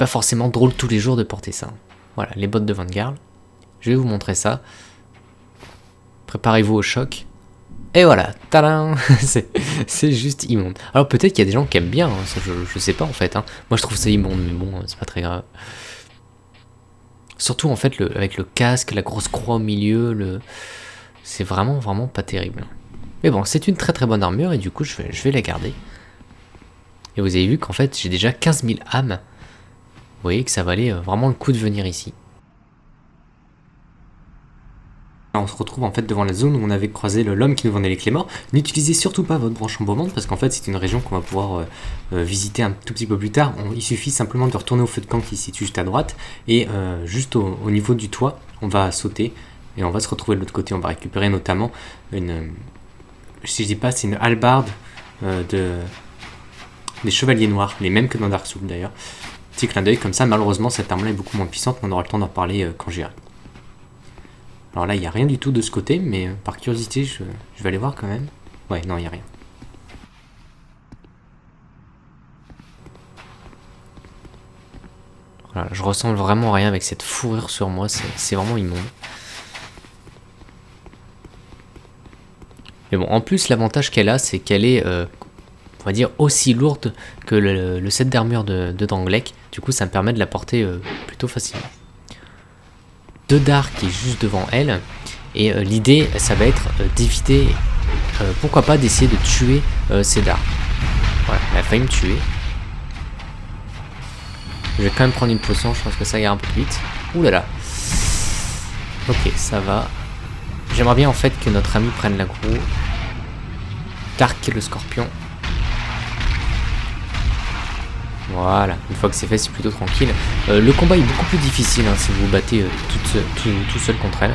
forcément drôle tous les jours de porter ça. Voilà, les bottes de Vanguard. Je vais vous montrer ça. Préparez-vous au choc. Et voilà, tadam. C'est juste immonde. Alors peut-être qu'il y a des gens qui aiment bien, hein, ça, je sais pas en fait. Hein. Moi je trouve ça immonde, mais bon, c'est pas très grave. Surtout en fait avec le casque, la grosse croix au milieu, c'est vraiment pas terrible. Mais bon, c'est une très très bonne armure et du coup je vais la garder. Et vous avez vu qu'en fait j'ai déjà 15 000 âmes. Vous voyez que ça valait vraiment le coup de venir ici. On se retrouve en fait devant la zone où on avait croisé l'homme qui nous vendait les clés morts. N'utilisez surtout pas votre branche embaumante parce qu'en fait c'est une région qu'on va pouvoir visiter un tout petit peu plus tard. Il suffit simplement de retourner au feu de camp qui se situe juste à droite et juste au niveau du toit, on va sauter et on va se retrouver de l'autre côté. On va récupérer notamment si je dis pas, c'est une hallebarde des chevaliers noirs, les mêmes que dans Dark Souls d'ailleurs. Petit clin d'œil comme ça, malheureusement cette arme là est beaucoup moins puissante, mais on aura le temps d'en reparler quand j'irai. Alors là, il n'y a rien du tout de ce côté, mais par curiosité, je vais aller voir quand même. Ouais, non, il n'y a rien. Voilà, je ressens vraiment rien avec cette fourrure sur moi, c'est vraiment immonde. Mais bon, en plus, l'avantage qu'elle a, c'est qu'elle est, on va dire, aussi lourde que le set d'armure de Drangleic. Du coup, ça me permet de la porter plutôt facilement. De Dark qui est juste devant elle et l'idée ça va être d'éviter, pourquoi pas d'essayer de tuer Cédar. Voilà, elle a failli me tuer. Je vais quand même prendre une potion, je pense que ça ira un peu plus vite. Ouh là là. Ok, ça va. J'aimerais bien en fait que notre ami prenne l'aggro. Dark le scorpion. Voilà, une fois que c'est fait, c'est plutôt tranquille. Le combat est beaucoup plus difficile hein, si vous vous battez tout seul contre elle.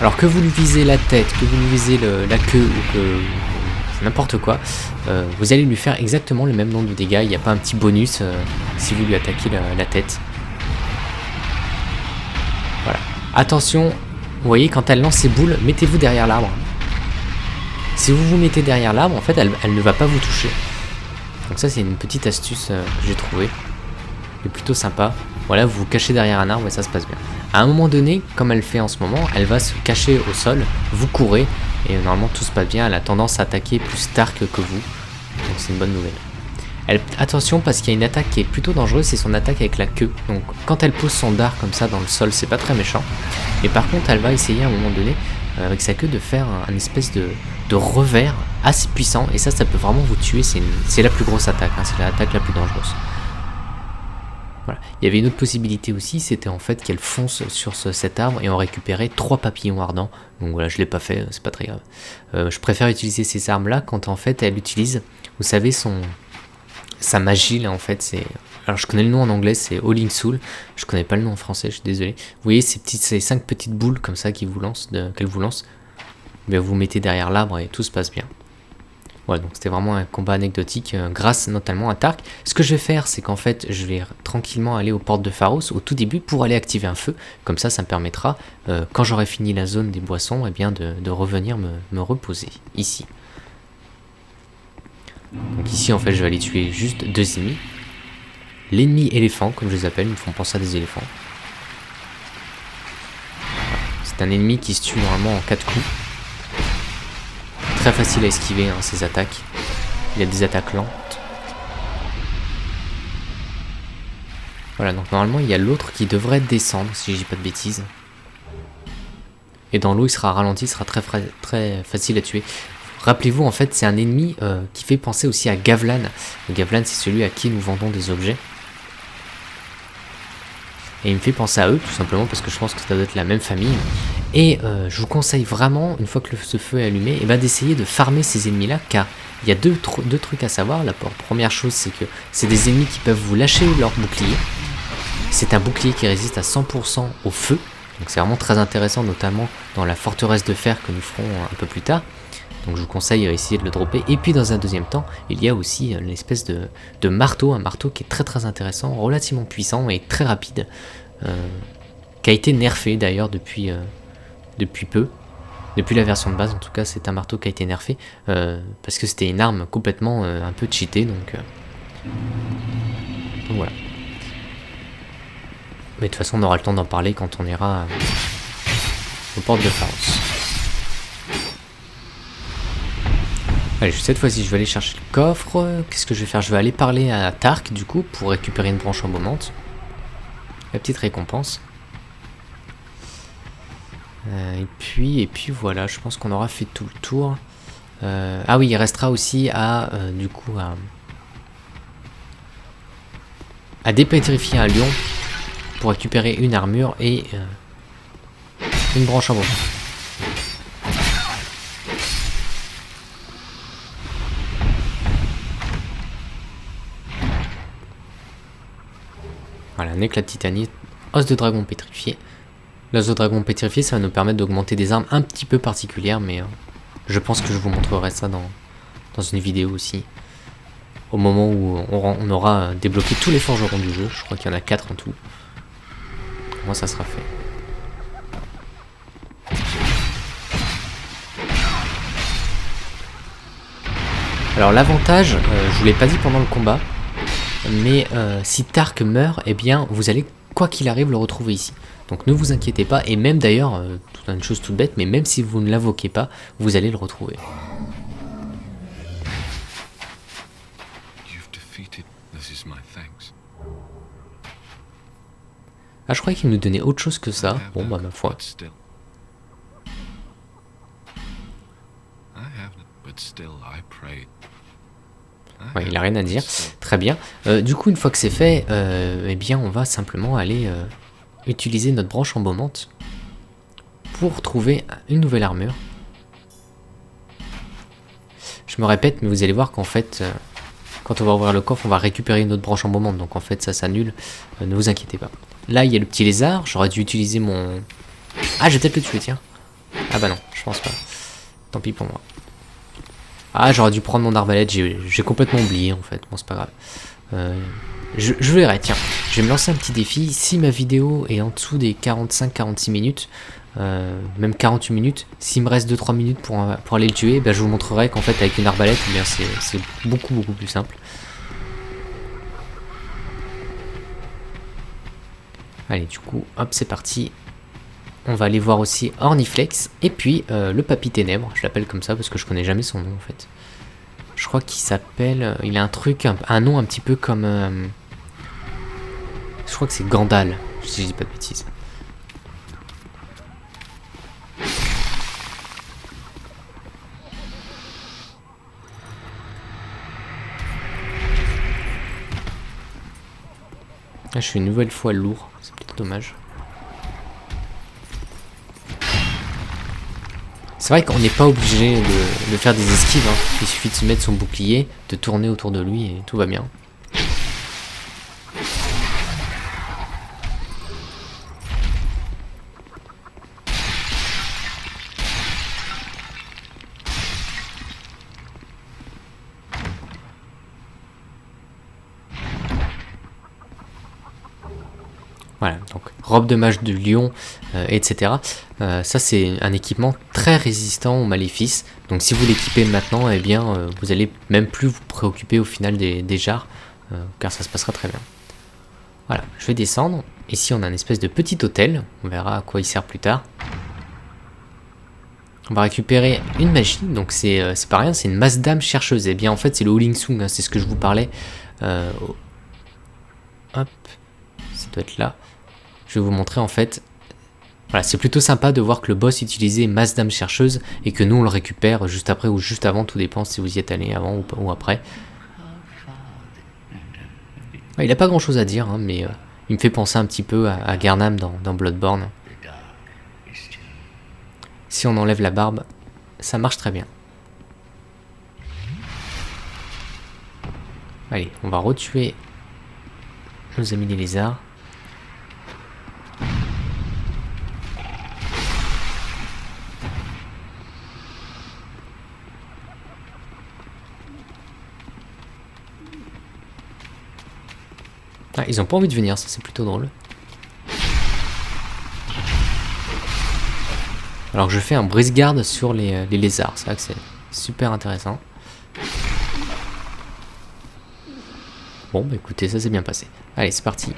Alors que vous lui visez la tête, que vous lui visez la queue ou que n'importe quoi, vous allez lui faire exactement le même nombre de dégâts. Il n'y a pas un petit bonus si vous lui attaquez la tête. Voilà. Attention, vous voyez, quand elle lance ses boules, mettez-vous derrière l'arbre. Si vous vous mettez derrière l'arbre, en fait, elle ne va pas vous toucher. Donc ça, c'est une petite astuce que j'ai trouvée. Elle est plutôt sympa. Voilà, vous vous cachez derrière un arbre et ça se passe bien. À un moment donné, comme elle fait en ce moment, elle va se cacher au sol, vous courez, et normalement tout se passe bien. Elle a tendance à attaquer plus Dark que vous. Donc c'est une bonne nouvelle. Attention, parce qu'il y a une attaque qui est plutôt dangereuse, c'est son attaque avec la queue. Donc quand elle pose son dard comme ça dans le sol, c'est pas très méchant. Et par contre, elle va essayer à un moment donné, avec sa queue, de faire un espèce de revers assez puissant. Et ça peut vraiment vous tuer. C'est la plus grosse attaque, hein, c'est l'attaque la plus dangereuse. Voilà. Il y avait une autre possibilité aussi, c'était en fait qu'elle fonce sur cet arbre et on récupérait 3 papillons ardents. Donc voilà, je l'ai pas fait, c'est pas très grave. Je préfère utiliser ces armes là quand en fait elle utilise, vous savez, sa magie là en fait, c'est... Alors je connais le nom en anglais, c'est Howling Soul, je connais pas le nom en français, je suis désolé. Vous voyez ces 5 petites boules comme ça qu'elle vous lance, mais vous mettez derrière l'arbre et tout se passe bien. Voilà, donc c'était vraiment un combat anecdotique grâce notamment à Tark. Ce que je vais faire, c'est qu'en fait, je vais tranquillement aller aux portes de Pharos au tout début pour aller activer un feu. Comme ça me permettra, quand j'aurai fini la zone des boissons, eh bien de revenir me reposer ici. Donc ici, en fait, je vais aller tuer juste 2 ennemis. L'ennemi éléphant, comme je les appelle, ils me font penser à des éléphants. C'est un ennemi qui se tue normalement en 4 coups. Très facile à esquiver ses attaques. Il a des attaques lentes. Voilà, donc normalement il y a l'autre qui devrait descendre, si je dis pas de bêtises. Et dans l'eau il sera ralenti, il sera très facile à tuer. Rappelez-vous, en fait c'est un ennemi qui fait penser aussi à Gavlan. Gavlan c'est celui à qui nous vendons des objets. Et il me fait penser à eux, tout simplement parce que je pense que ça doit être la même famille. Et je vous conseille vraiment, une fois que ce feu est allumé, d'essayer de farmer ces ennemis-là, car il y a deux trucs à savoir. La première chose, c'est que c'est des ennemis qui peuvent vous lâcher leur bouclier. C'est un bouclier qui résiste à 100% au feu, donc c'est vraiment très intéressant, notamment dans la forteresse de fer que nous ferons un peu plus tard. Donc je vous conseille d'essayer de le dropper. Et puis dans un deuxième temps, il y a aussi une espèce de marteau, un marteau qui est très intéressant, relativement puissant et très rapide, qui a été nerfé d'ailleurs depuis peu. Depuis la version de base, en tout cas, c'est un marteau qui a été nerfé, parce que c'était une arme complètement un peu cheatée, donc voilà. Mais de toute façon, on aura le temps d'en parler quand on ira aux portes de Pharos. Allez, cette fois-ci, je vais aller chercher le coffre. Qu'est-ce que je vais faire? Je vais aller parler à Tark, du coup, pour récupérer une branche embaumante. La petite récompense. Et puis voilà, je pense qu'on aura fait tout le tour. Ah oui, il restera aussi à dépétrifier un lion pour récupérer une armure et une branche embaumante. Voilà, un éclat de titanite, os de dragon pétrifié. L'os de dragon pétrifié, ça va nous permettre d'augmenter des armes un petit peu particulières, mais je pense que je vous montrerai ça dans une vidéo aussi. Au moment où on aura débloqué tous les forgerons du jeu, je crois qu'il y en a 4 en tout. Moi, ça sera fait. Alors l'avantage, je vous l'ai pas dit pendant le combat, mais si Tark meurt, eh bien vous allez quoi qu'il arrive le retrouver ici. Donc ne vous inquiétez pas, et même d'ailleurs, une chose toute bête, mais même si vous ne l'invoquez pas, vous allez le retrouver. Ah, je croyais qu'il nous donnait autre chose que ça. Bon bah ma foi. Ouais, il a rien à dire. Très bien. Du coup, une fois que c'est fait, eh bien on va simplement aller utiliser notre branche embaumante pour trouver une nouvelle armure. Je me répète, mais vous allez voir qu'en fait, quand on va ouvrir le coffre, on va récupérer une autre branche embaumante. Donc en fait, ça s'annule. Ne vous inquiétez pas. Là, il y a le petit lézard. J'aurais dû utiliser mon... Ah, je vais peut-être le tuer, tiens. Ah bah non, je pense pas. Tant pis pour moi. Ah, j'aurais dû prendre mon arbalète. J'ai complètement oublié, en fait. Bon, c'est pas grave. Je verrai, tiens. Je vais me lancer un petit défi. Si ma vidéo est en dessous des 45-46 minutes, même 48 minutes, s'il me reste 2-3 minutes pour aller le tuer, ben, je vous montrerai qu'en fait, avec une arbalète, eh bien, c'est beaucoup plus simple. Allez, du coup, hop, c'est parti. On va aller voir aussi Orniflex. Et puis, le Papy Ténèbres. Je l'appelle comme ça parce que je connais jamais son nom, en fait. Je crois qu'il s'appelle... il a un truc, un nom un petit peu comme... je crois que c'est Gandal, si je dis pas de bêtises. Ah, je suis une nouvelle fois lourd. C'est peut-être dommage. C'est vrai qu'on n'est pas obligé de faire des esquives, hein. Il suffit de se mettre son bouclier, de tourner autour de lui et tout va bien. Voilà, donc robe de mage de lion, etc. Ça c'est un équipement très résistant aux maléfices. Donc si vous l'équipez maintenant, eh bien vous allez même plus vous préoccuper au final des jarres, car ça se passera très bien. Voilà, je vais descendre. Ici on a une espèce de petit hôtel, on verra à quoi il sert plus tard. On va récupérer une magie, donc c'est pas rien, c'est une masse d'âme chercheuse. Et bien en fait c'est le Huling Sung, hein, c'est ce que je vous parlais. Hop, ça doit être là. Je vais vous montrer en fait. Voilà, c'est plutôt sympa de voir que le boss utilisait masse d'âme chercheuse et que nous on le récupère juste après ou juste avant, tout dépend si vous y êtes allé avant ou après. Ouais, il a pas grand chose à dire, hein, mais il me fait penser un petit peu à Garnam dans Bloodborne. Si on enlève la barbe, ça marche très bien. Allez, on va retuer nos amis les lézards. Ah, ils ont pas envie de venir, ça c'est plutôt drôle. Alors que je fais un brise-garde sur les lézards, c'est vrai que c'est super intéressant. Bon, bah écoutez, ça s'est bien passé. Allez, c'est parti.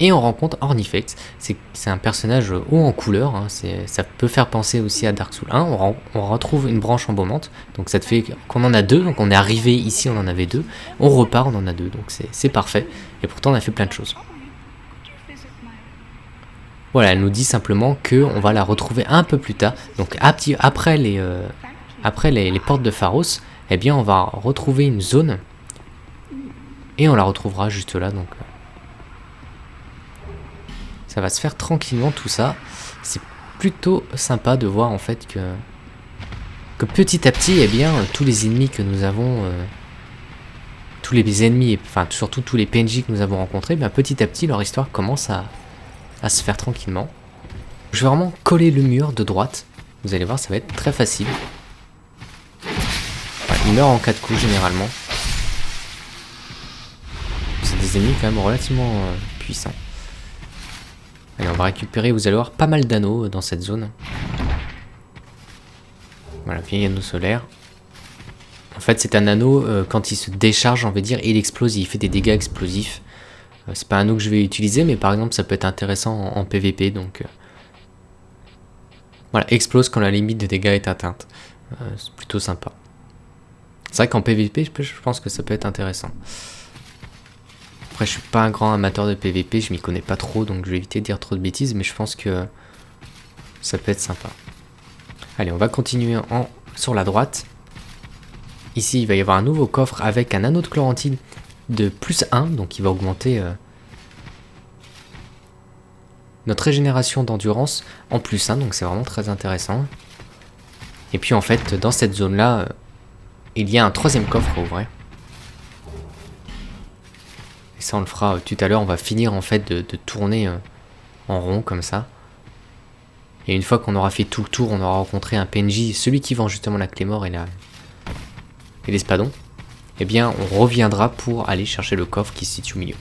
Et on rencontre Ornifex, c'est un personnage haut en couleur, hein, ça peut faire penser aussi à Dark Souls 1, on retrouve une branche embaumante, donc ça te fait qu'on en a deux, donc on est arrivé ici, on en avait deux, on repart, on en a deux, donc c'est parfait, et pourtant on a fait plein de choses. Voilà, elle nous dit simplement qu'on va la retrouver un peu plus tard, donc après les portes de Pharos, eh bien on va retrouver une zone, et on la retrouvera juste là, donc... Ça va se faire tranquillement tout ça. C'est plutôt sympa de voir en fait que petit à petit, eh bien, tous les ennemis que nous avons, tous les ennemis, enfin surtout tous les PNJ que nous avons rencontrés, bien, petit à petit leur histoire commence à se faire tranquillement. Je vais vraiment coller le mur de droite. Vous allez voir, ça va être très facile. Voilà, il meurt en 4 coups généralement. C'est des ennemis quand même relativement puissants. Allez, on va récupérer, vous allez voir, pas mal d'anneaux dans cette zone. Voilà, vieil anneau solaire. En fait, c'est un anneau, quand il se décharge, on va dire, il explose, il fait des dégâts explosifs. C'est pas un anneau que je vais utiliser, mais par exemple, ça peut être intéressant en PVP, donc... Voilà, explose quand la limite de dégâts est atteinte. C'est plutôt sympa. C'est vrai qu'en PVP, je pense que ça peut être intéressant. Après, je suis pas un grand amateur de PVP, je m'y connais pas trop, donc je vais éviter de dire trop de bêtises, mais je pense que ça peut être sympa. Allez, on va continuer sur la droite. Ici, il va y avoir un nouveau coffre avec un anneau de chlorantine de +1, donc il va augmenter notre régénération d'endurance en +1, donc c'est vraiment très intéressant. Et puis en fait, dans cette zone-là, il y a un troisième coffre à ouvrir. Et ça on le fera tout à l'heure, on va finir en fait de tourner en rond comme ça. Et une fois qu'on aura fait tout le tour, on aura rencontré un PNJ, celui qui vend justement la clé mort et l'espadon. Eh bien on reviendra pour aller chercher le coffre qui se situe au milieu.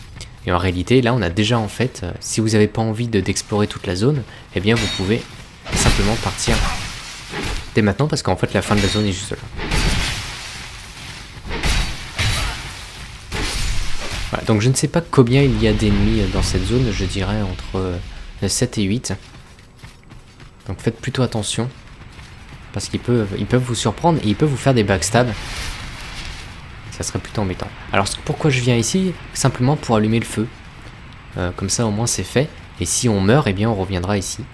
Et en réalité là on a déjà en fait, si vous n'avez pas envie d'explorer toute la zone, eh bien vous pouvez simplement partir dès maintenant parce qu'en fait la fin de la zone est juste là. Voilà, donc je ne sais pas combien il y a d'ennemis dans cette zone, je dirais entre 7 et 8. Donc faites plutôt attention, parce ils peuvent vous surprendre et ils peuvent vous faire des backstabs. Ça serait plutôt embêtant. Alors pourquoi je viens ici? Simplement pour allumer le feu. Comme ça au moins c'est fait. Et si on meurt, eh bien on reviendra ici.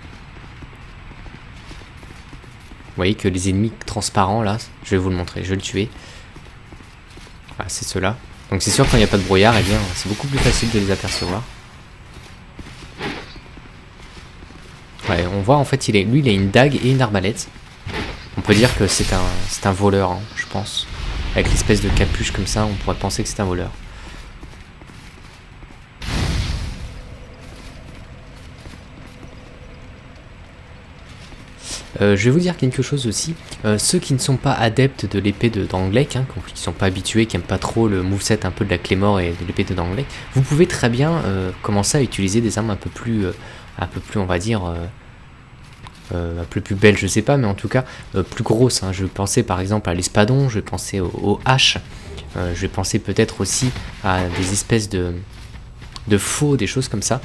Vous voyez que les ennemis transparents là, je vais vous le montrer, je vais le tuer. Voilà, c'est ceux-là. Donc c'est sûr quand il n'y a pas de brouillard, eh bien c'est beaucoup plus facile de les apercevoir. Ouais, on voit en fait lui il a une dague et une arbalète. On peut dire que c'est un voleur, hein, je pense. Avec l'espèce de capuche comme ça, on pourrait penser que c'est un voleur. Je vais vous dire quelque chose aussi. Ceux qui ne sont pas adeptes de l'épée de Drangleic, hein, qui ne sont pas habitués, qui n'aiment pas trop le moveset un peu de la Claymore et de l'épée de Drangleic, vous pouvez très bien commencer à utiliser des armes un peu plus on va dire, un peu plus belles, je sais pas, mais en tout cas plus grosses. Hein. Je pensais par exemple à l'espadon, je pensais aux haches, je vais penser peut-être aussi à des espèces de faux, des choses comme ça.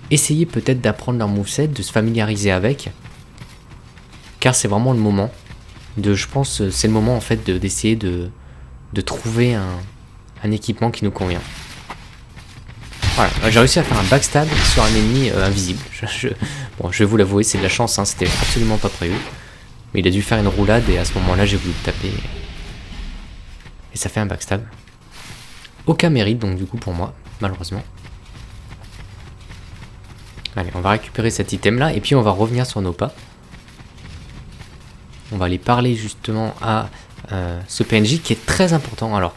Essayez peut-être d'apprendre leur moveset, de se familiariser avec, car c'est vraiment le moment je pense, c'est le moment en fait d'essayer de trouver un équipement qui nous convient. Voilà, j'ai réussi à faire un backstab sur un ennemi invisible. Bon, je vais vous l'avouer, c'est de la chance, hein, c'était absolument pas prévu. Mais il a dû faire une roulade et à ce moment-là, j'ai voulu le taper. Et ça fait un backstab. Aucun mérite donc du coup pour moi, malheureusement. Allez, on va récupérer cet item là et puis on va revenir sur nos pas. On va aller parler justement à ce PNJ qui est très important. Alors,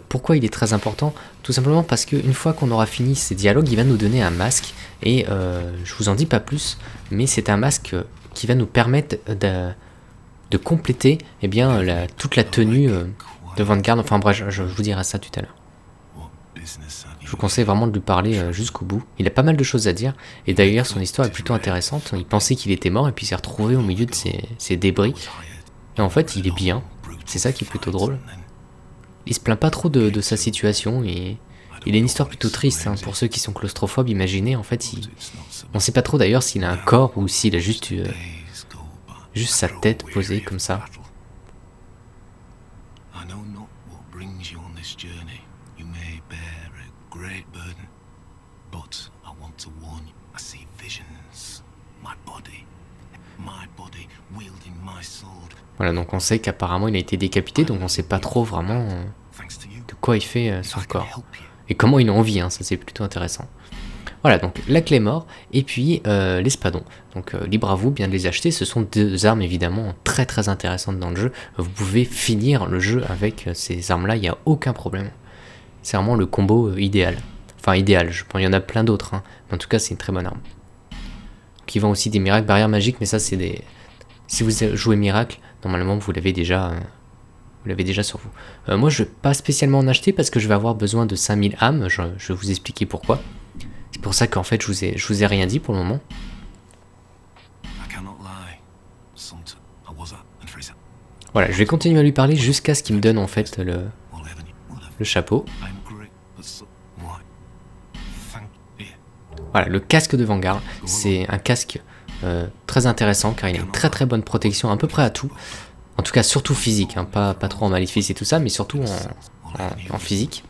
pourquoi il est très important? Tout simplement parce qu'une fois qu'on aura fini ces dialogues, il va nous donner un masque. Et je vous en dis pas plus, mais c'est un masque qui va nous permettre de compléter eh bien, toute la tenue de Vanguard. Enfin bref, je vous dirai ça tout à l'heure. Je vous conseille vraiment de lui parler jusqu'au bout. Il a pas mal de choses à dire. Et d'ailleurs, son histoire est plutôt intéressante. Il pensait qu'il était mort et puis il s'est retrouvé au milieu de ces débris. Et en fait, il est bien. C'est ça qui est plutôt drôle. Il se plaint pas trop de sa situation. Et il a une histoire plutôt triste. Hein. Pour ceux qui sont claustrophobes, imaginez, en fait, on sait pas trop d'ailleurs s'il a un corps ou s'il a juste sa tête posée comme ça. Voilà, donc on sait qu'apparemment il a été décapité, donc on sait pas trop vraiment de quoi il fait son corps. Et comment il a envie, hein, ça c'est plutôt intéressant. Voilà, donc la Claymore et puis l'espadon. Donc libre à vous bien de les acheter, ce sont deux armes évidemment très très intéressantes dans le jeu. Vous pouvez finir le jeu avec ces armes-là, il n'y a aucun problème. C'est vraiment le combo idéal. Enfin idéal, je pense qu'il y en a plein d'autres, hein. Mais en tout cas c'est une très bonne arme. Qui vend aussi des miracles, barrières magiques, mais ça c'est des... Si vous jouez miracle, normalement vous l'avez déjà sur vous. Moi je ne vais pas spécialement en acheter parce que je vais avoir besoin de 5000 âmes, je vais vous expliquer pourquoi. C'est pour ça qu'en fait je vous ai rien dit pour le moment. Voilà, je vais continuer à lui parler jusqu'à ce qu'il me donne en fait le chapeau. Voilà, le casque de Vanguard, c'est un casque très intéressant car il a une très très bonne protection à peu près à tout. En tout cas surtout physique, hein, pas trop en maléfice et tout ça, mais surtout en physique.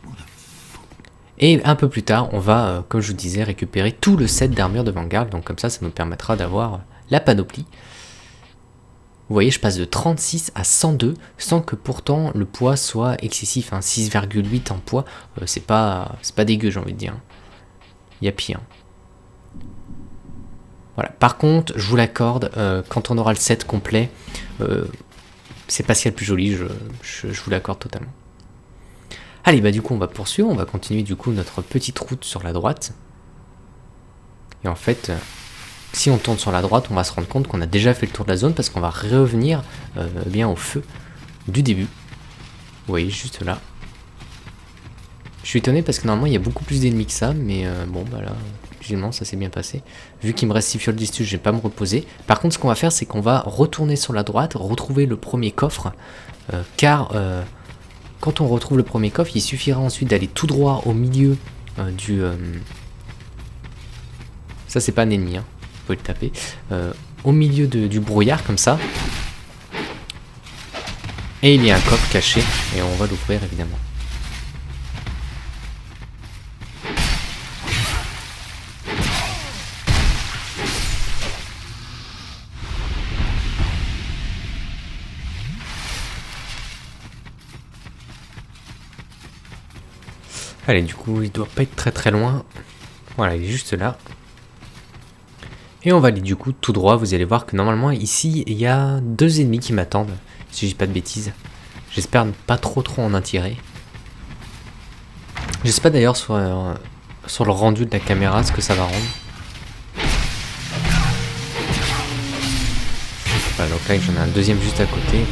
Et un peu plus tard, on va, comme je vous disais, récupérer tout le set d'armure de Vanguard, donc comme ça nous permettra d'avoir la panoplie. Vous voyez, je passe de 36 à 102, sans que pourtant le poids soit excessif, hein, 6,8 en poids, c'est pas dégueu j'ai envie de dire. Il y a pire. Voilà. Par contre, je vous l'accorde, quand on aura le set complet, c'est pas ce qu'il y a de plus joli, je vous l'accorde totalement. Allez, bah du coup on va poursuivre, on va continuer du coup notre petite route sur la droite. Et en fait, si on tourne sur la droite, on va se rendre compte qu'on a déjà fait le tour de la zone parce qu'on va revenir bien au feu du début. Vous voyez, juste là. Je suis étonné parce que normalement il y a beaucoup plus d'ennemis que ça, mais bon bah là, finalement ça s'est bien passé. Vu qu'il me reste 6 fioles d'istus, je vais pas me reposer. Par contre ce qu'on va faire c'est qu'on va retourner sur la droite, retrouver le premier coffre, car quand on retrouve le premier coffre, il suffira ensuite d'aller tout droit au milieu du... Ça c'est pas un ennemi, hein. Vous pouvez le taper. Au milieu du brouillard comme ça. Et il y a un coffre caché et on va l'ouvrir évidemment. Allez, du coup, il doit pas être très très loin. Voilà, il est juste là. Et on va aller du coup tout droit. Vous allez voir que normalement ici, il y a 2 ennemis qui m'attendent. Si je dis pas de bêtises. J'espère ne pas trop en attirer. Je sais pas d'ailleurs sur le rendu de la caméra ce que ça va rendre. Voilà, donc là j'en ai un deuxième juste à côté.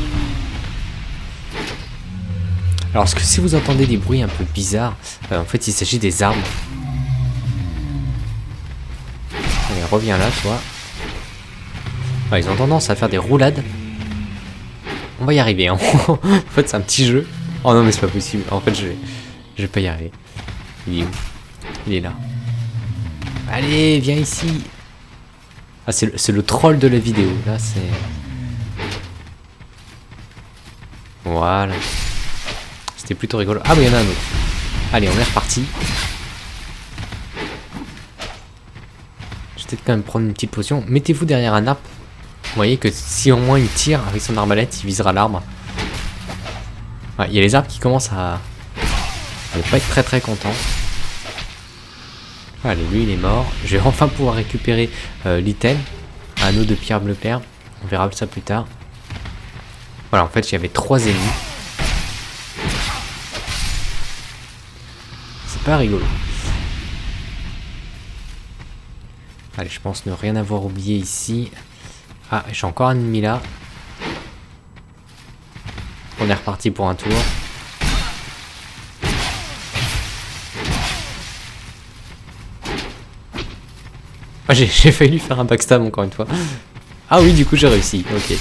Alors si vous entendez des bruits un peu bizarres, en fait il s'agit des armes. Allez, reviens là toi. Ouais, ils ont tendance à faire des roulades. On va y arriver, hein. En fait c'est un petit jeu. Oh non mais c'est pas possible, en fait je vais pas y arriver. Il est où? Il est là. Allez, viens ici. Ah c'est le troll de la vidéo, là c'est... Voilà. C'était plutôt rigolo. Ah mais il y en a un autre. Allez, on est reparti. Je vais peut-être quand même prendre une petite potion. Mettez-vous derrière un arbre. Vous voyez que si au moins il tire avec son arbalète, il visera l'arbre. Ouais, il y a les arbres qui commencent à ne pas être très contents. Allez, lui il est mort. Je vais enfin pouvoir récupérer l'item. Anneau de pierre bleu clair. On verra ça plus tard. Voilà, en fait, il y avait 3 ennemis. C'est pas rigolo. Allez, je pense ne rien avoir oublié ici. Ah, j'ai encore un ennemi là. On est reparti pour un tour. Ah, j'ai failli lui faire un backstab encore une fois. Ah oui, du coup j'ai réussi. Ok.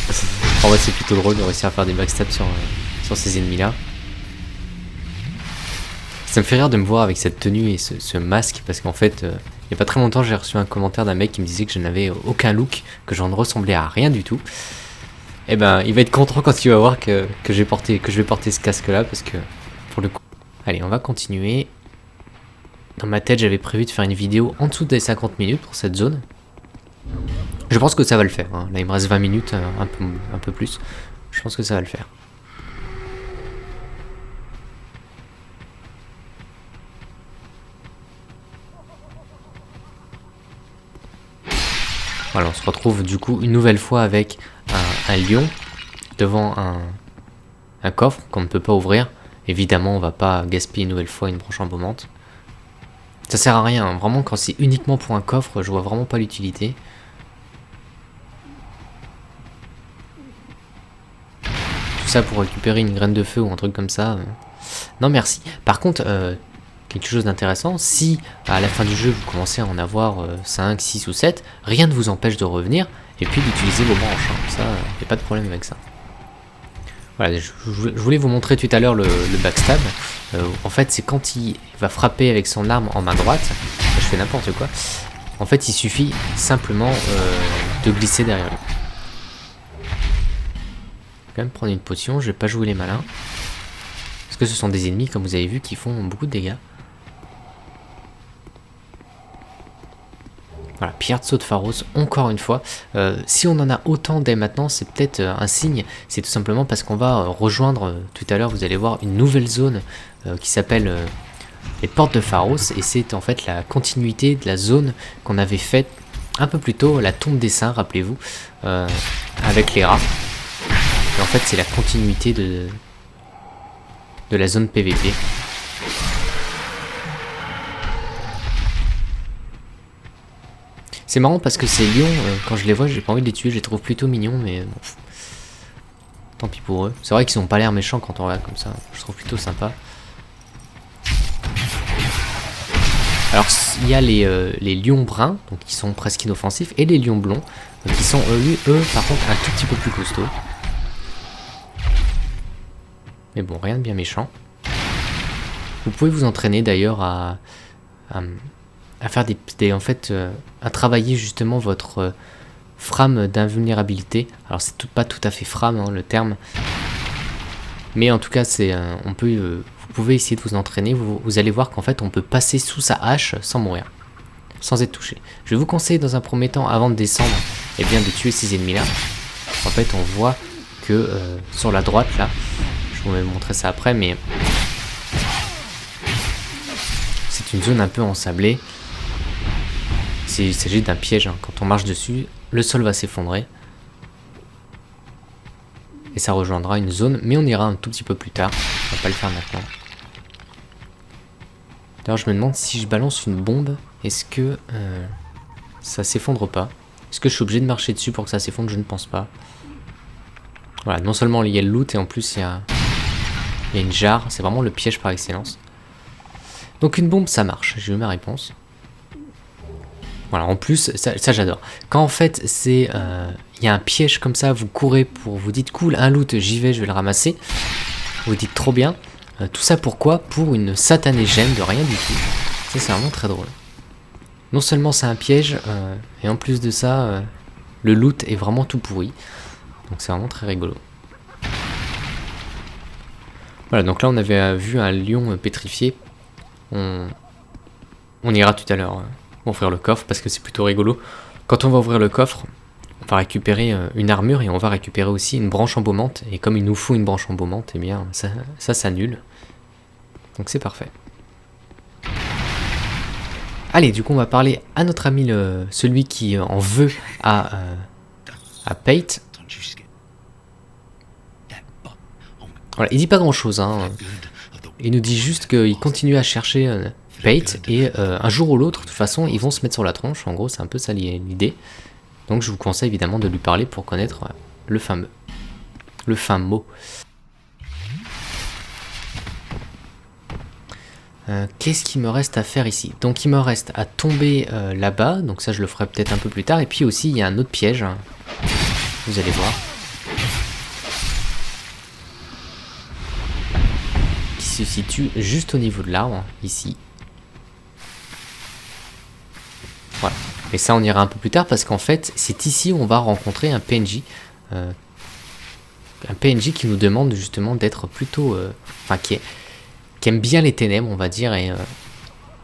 En vrai, c'est plutôt drôle de réussir à faire des backstabs sur ces ennemis là. Ça me fait rire de me voir avec cette tenue et ce masque parce qu'en fait, il n'y a pas très longtemps, j'ai reçu un commentaire d'un mec qui me disait que je n'avais aucun look, que j'en ressemblais à rien du tout. Et ben, il va être content quand il va voir que je vais porter ce casque là parce que pour le coup. Allez, on va continuer. Dans ma tête, j'avais prévu de faire une vidéo en dessous des 50 minutes pour cette zone. Je pense que ça va le faire, hein. Là, il me reste 20 minutes, un peu plus. Je pense que ça va le faire. Voilà, on se retrouve du coup une nouvelle fois avec un lion devant un coffre qu'on ne peut pas ouvrir. Évidemment, on va pas gaspiller une nouvelle fois une branche embaumante. Ça sert à rien, hein. Vraiment, quand c'est uniquement pour un coffre, je vois vraiment pas l'utilité. Tout ça pour récupérer une graine de feu ou un truc comme ça. Non, merci. Par contre, quelque chose d'intéressant, si à la fin du jeu vous commencez à en avoir 5, 6 ou 7, rien ne vous empêche de revenir et puis d'utiliser vos branches. Hein. Ça, il n'y a pas de problème avec ça. Voilà, je voulais vous montrer tout à l'heure le backstab. En fait, c'est quand il va frapper avec son arme en main droite. Je fais n'importe quoi. En fait, il suffit simplement de glisser derrière lui. Je vais quand même prendre une potion, je vais pas jouer les malins. Parce que ce sont des ennemis, comme vous avez vu, qui font beaucoup de dégâts. Voilà, Pierre de Saut de Pharos, encore une fois. Si on en a autant dès maintenant, c'est peut-être un signe. C'est tout simplement parce qu'on va rejoindre, tout à l'heure, vous allez voir, une nouvelle zone qui s'appelle les Portes de Pharos. Et c'est en fait la continuité de la zone qu'on avait faite un peu plus tôt, la Tombe des Saints, rappelez-vous, avec les rats. Et en fait, c'est la continuité de la zone PVP. C'est marrant parce que ces lions, quand je les vois, j'ai pas envie de les tuer, je les trouve plutôt mignons, mais bon, tant pis pour eux. C'est vrai qu'ils ont pas l'air méchants quand on regarde comme ça, je trouve plutôt sympa. Alors il y a les lions bruns, donc qui sont presque inoffensifs, et les lions blonds, qui sont eux par contre un tout petit peu plus costauds. Mais bon, rien de bien méchant. Vous pouvez vous entraîner d'ailleurs à faire en fait, à travailler justement votre frame d'invulnérabilité. Alors c'est pas tout à fait frame, hein, le terme, mais en tout cas c'est, vous pouvez essayer de vous entraîner. Vous allez voir qu'en fait on peut passer sous sa hache sans mourir, sans être touché. Je vais vous conseiller dans un premier temps, avant de descendre, et bien de tuer ces ennemis là. En fait on voit que sur la droite là, je vais vous montrer ça après, mais c'est une zone un peu ensablée. Il s'agit d'un piège, hein. Quand on marche dessus, le sol va s'effondrer. Et ça rejoindra une zone, mais on ira un tout petit peu plus tard. On va pas le faire maintenant. D'ailleurs, je me demande si je balance une bombe, est-ce que ça s'effondre pas? Est-ce que je suis obligé de marcher dessus pour que ça s'effondre? Je ne pense pas. Voilà, non seulement il y a le loot et en plus il y a une jarre. C'est vraiment le piège par excellence. Donc une bombe ça marche, j'ai eu ma réponse. Voilà, en plus, ça j'adore. Quand en fait c'est il y a un piège comme ça, vous courez pour, vous dites cool, un loot, j'y vais, je vais le ramasser. Vous dites trop bien. Tout ça pourquoi? Pour une satanée gemme de rien du tout. Ça c'est vraiment très drôle. Non seulement c'est un piège, et en plus de ça, le loot est vraiment tout pourri. Donc c'est vraiment très rigolo. Voilà, donc là on avait vu un lion pétrifié. On ira tout à l'heure ouvrir le coffre parce que c'est plutôt rigolo. Quand on va ouvrir le coffre, on va récupérer une armure et on va récupérer aussi une branche embaumante. Et comme il nous faut une branche embaumante, eh bien ça s'annule. Donc c'est parfait. Allez, du coup on va parler à notre ami, celui qui en veut à Pate. Voilà, il dit pas grand chose, hein. Il nous dit juste qu'il continue à chercher Pate et un jour ou l'autre, de toute façon, ils vont se mettre sur la tronche. En gros, c'est un peu ça l'idée. Donc je vous conseille évidemment de lui parler pour connaître le fin mot. Qu'est-ce qu'il me reste à faire ici? Donc il me reste à tomber là-bas, donc ça je le ferai peut-être un peu plus tard. Et puis aussi il y a un autre piège, hein. Vous allez voir. Qui se situe juste au niveau de l'arbre, ici. Voilà. Et ça on ira un peu plus tard parce qu'en fait c'est ici où on va rencontrer un PNJ. Un PNJ qui nous demande justement d'être plutôt... Enfin qui aime bien les ténèbres on va dire. Et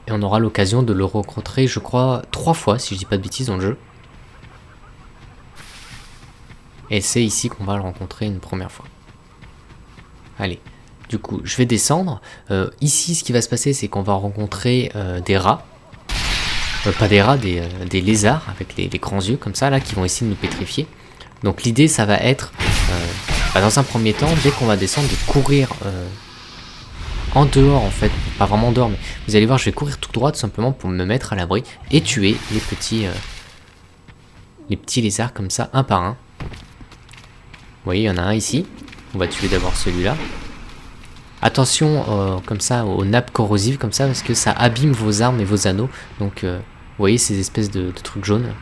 on aura l'occasion de le rencontrer je crois 3 fois si je dis pas de bêtises dans le jeu. Et c'est ici qu'on va le rencontrer une première fois. Allez. Du coup, je vais descendre. Ici, ce qui va se passer, c'est qu'on va rencontrer des rats. Pas des rats, des lézards avec les grands yeux comme ça, là, qui vont essayer de nous pétrifier. Donc l'idée, ça va être, dans un premier temps, dès qu'on va descendre, de courir en dehors, en fait. Pas vraiment en dehors, mais vous allez voir, je vais courir tout droit, tout simplement, pour me mettre à l'abri et tuer les petits lézards comme ça, un par un. Vous voyez, il y en a un ici. On va tuer d'abord celui-là. Attention comme ça aux nappes corrosives comme ça parce que ça abîme vos armes et vos anneaux. Donc vous voyez ces espèces de trucs jaunes.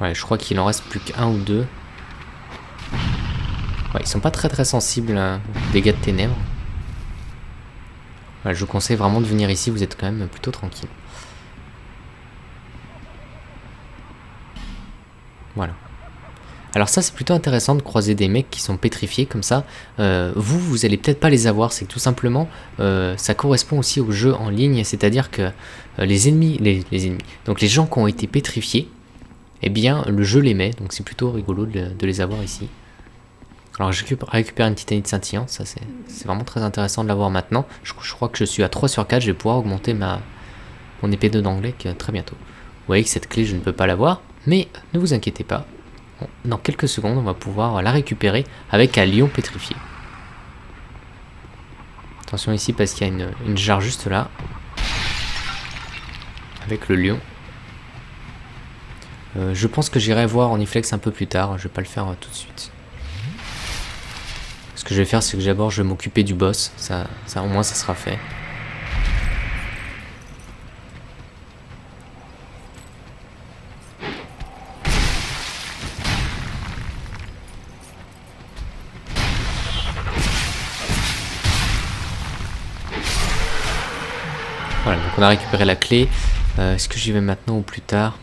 Ouais, je crois qu'il en reste plus qu'un ou deux. Ouais, ils sont pas très sensibles aux dégâts de ténèbres. Ouais, je vous conseille vraiment de venir ici, vous êtes quand même plutôt tranquille. Voilà. Alors ça c'est plutôt intéressant de croiser des mecs qui sont pétrifiés comme ça. Vous allez peut-être pas les avoir, c'est que tout simplement ça correspond aussi au jeu en ligne, c'est-à-dire que les ennemis, donc les gens qui ont été pétrifiés, eh bien le jeu les met, donc c'est plutôt rigolo de les avoir ici. Alors je récupère une titanite scintillante, ça c'est vraiment très intéressant de l'avoir maintenant. Je crois que je suis à 3 sur 4, je vais pouvoir augmenter mon épée d'anglais très bientôt. Vous voyez que cette clé je ne peux pas l'avoir, mais ne vous inquiétez pas. Dans quelques secondes, on va pouvoir la récupérer avec un lion pétrifié. Attention ici parce qu'il y a une jarre juste là. Avec le lion. Je pense que j'irai voir Orniflex un peu plus tard. Je vais pas le faire tout de suite. Ce que je vais faire, c'est que d'abord je vais m'occuper du boss. Ça au moins ça sera fait. Voilà, donc on a récupéré la clé. Est-ce que j'y vais maintenant ou plus tard?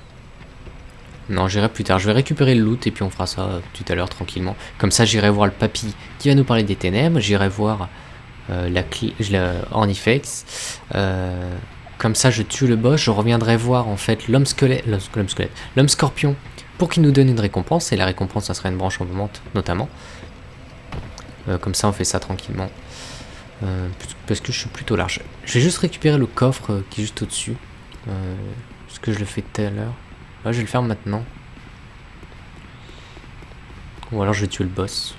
Non, j'irai plus tard. Je vais récupérer le loot et puis on fera ça tout à l'heure tranquillement. Comme ça, j'irai voir le papy qui va nous parler des ténèbres. J'irai voir la Ornifex. Comme ça, je tue le boss. Je reviendrai voir en fait l'homme scorpion pour qu'il nous donne une récompense. Et la récompense, ça sera une branche embaumante notamment. Comme ça, on fait ça tranquillement. Parce que je suis plutôt large. Je vais juste récupérer le coffre qui est juste au-dessus. Ce que je le fais tout à l'heure. Ouais, je vais le faire maintenant. Ou alors je vais tuer le boss.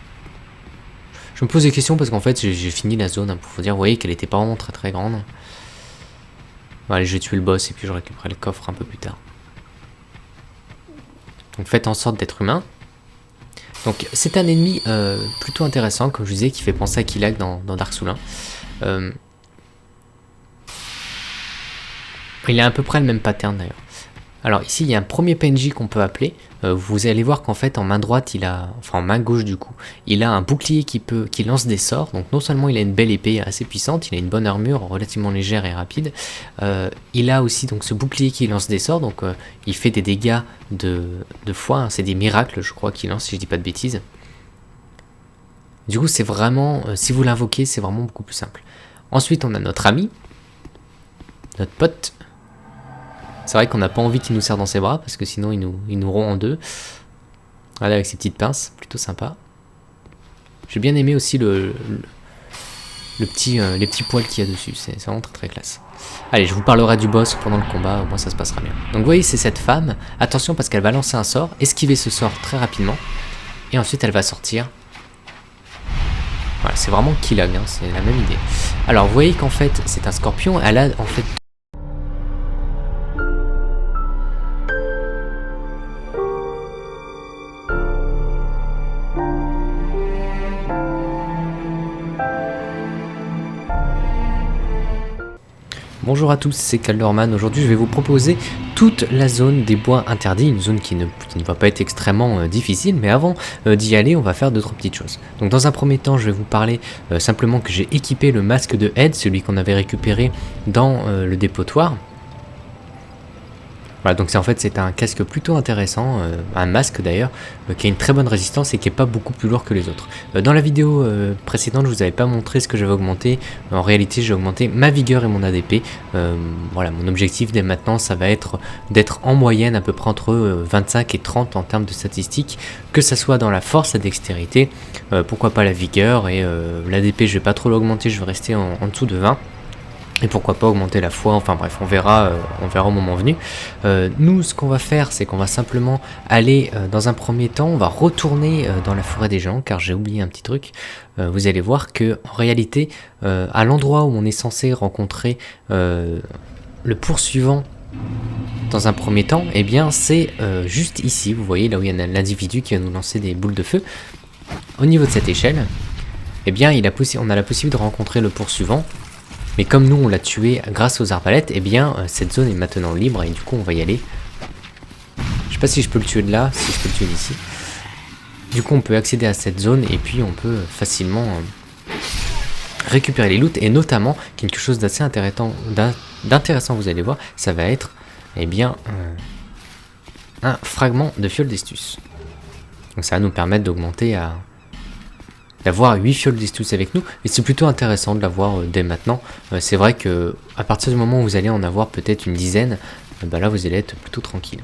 Je me pose des questions parce qu'en fait j'ai fini la zone, hein, pour vous dire, vous voyez qu'elle était pas vraiment très grande. Bon, allez, je vais tuer le boss et puis je récupérerai le coffre un peu plus tard. Donc faites en sorte d'être humain. Donc c'est un ennemi plutôt intéressant, comme je vous disais, qui fait penser à Killag dans Dark Souls 1. Il a à peu près le même pattern d'ailleurs. Alors ici il y a un premier PNJ qu'on peut appeler. Vous allez voir qu'en fait en main droite enfin en main gauche du coup, il a un bouclier qui lance des sorts. Donc non seulement il a une belle épée assez puissante, il a une bonne armure relativement légère et rapide. Il a aussi donc ce bouclier qui lance des sorts, donc il fait des dégâts de foi, hein. C'est des miracles je crois qu'il lance si je dis pas de bêtises. Du coup c'est vraiment, si vous l'invoquez c'est vraiment beaucoup plus simple. Ensuite on a notre ami, notre pote. C'est vrai qu'on n'a pas envie qu'il nous serre dans ses bras, parce que sinon il nous rompt en deux. Voilà, avec ses petites pinces, plutôt sympa. J'ai bien aimé aussi les petits poils qu'il y a dessus, c'est vraiment très très classe. Allez, je vous parlerai du boss pendant le combat, au moins ça se passera bien. Donc vous voyez, c'est cette femme. Attention parce qu'elle va lancer un sort, esquiver ce sort très rapidement, et ensuite elle va sortir. Voilà, c'est vraiment Killag, hein, c'est la même idée. Alors vous voyez qu'en fait, c'est un scorpion, elle a en fait... Bonjour à tous, c'est Caldorman. Aujourd'hui je vais vous proposer toute la zone des bois interdits, une zone qui ne va pas être extrêmement difficile, mais avant d'y aller on va faire d'autres petites choses. Donc dans un premier temps je vais vous parler simplement que j'ai équipé le masque de Ed, celui qu'on avait récupéré dans le dépotoir. Voilà, donc en fait c'est un casque plutôt intéressant, un masque d'ailleurs, qui a une très bonne résistance et qui n'est pas beaucoup plus lourd que les autres. Dans la vidéo précédente je vous avais pas montré ce que j'avais augmenté, en réalité j'ai augmenté ma vigueur et mon ADP. Voilà, mon objectif dès maintenant ça va être d'être en moyenne à peu près entre 25 et 30 en termes de statistiques, que ça soit dans la force, la dextérité, pourquoi pas la vigueur, et l'ADP je vais pas trop l'augmenter, je vais rester en dessous de 20. Et pourquoi pas augmenter la foi, enfin bref, on verra au moment venu. Nous, ce qu'on va faire, c'est qu'on va simplement aller, dans un premier temps, on va retourner dans la forêt des géants, car j'ai oublié un petit truc. Vous allez voir que en réalité, à l'endroit où on est censé rencontrer le poursuivant dans un premier temps, eh bien c'est juste ici, vous voyez, là où il y a l'individu qui va nous lancer des boules de feu. Au niveau de cette échelle, eh bien on a la possibilité de rencontrer le poursuivant. Mais comme nous on l'a tué grâce aux arbalètes, eh bien cette zone est maintenant libre et du coup on va y aller. Je sais pas si je peux le tuer de là, si je peux le tuer d'ici. Du coup on peut accéder à cette zone et puis on peut facilement récupérer les loots, et notamment quelque chose d'assez d'intéressant, vous allez voir, ça va être eh bien un fragment de fiole d'estus. Donc ça va nous permettre d'augmenter d'avoir 8 fioles d'estus avec nous, et c'est plutôt intéressant de l'avoir dès maintenant. C'est vrai que à partir du moment où vous allez en avoir peut-être une dizaine, bah là vous allez être plutôt tranquille.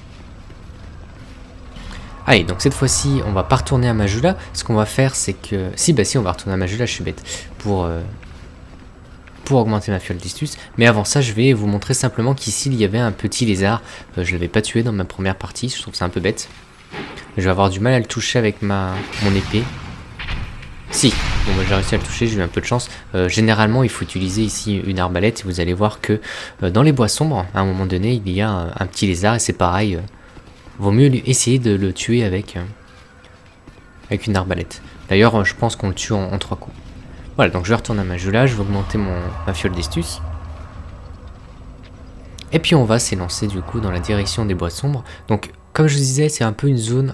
Allez, donc cette fois-ci on va pas retourner à Majula. Ce qu'on va faire c'est que... Si on va retourner à Majula, je suis bête. Pour augmenter ma fiole d'estus. Mais avant ça je vais vous montrer simplement qu'ici il y avait un petit lézard. Je l'avais pas tué dans ma première partie, je trouve ça un peu bête. Je vais avoir du mal à le toucher avec mon épée. Si, bon bah, j'ai réussi à le toucher, j'ai eu un peu de chance. Généralement il faut utiliser ici une arbalète, et vous allez voir que dans les bois sombres, à un moment donné, il y a un petit lézard, et c'est pareil, vaut mieux essayer de le tuer avec une arbalète. D'ailleurs je pense qu'on le tue en 3 coups. Voilà, donc je vais retourner à Majula, je vais augmenter ma fiole d'estus. Et puis on va s'élancer du coup dans la direction des bois sombres. Donc comme je vous disais, c'est un peu une zone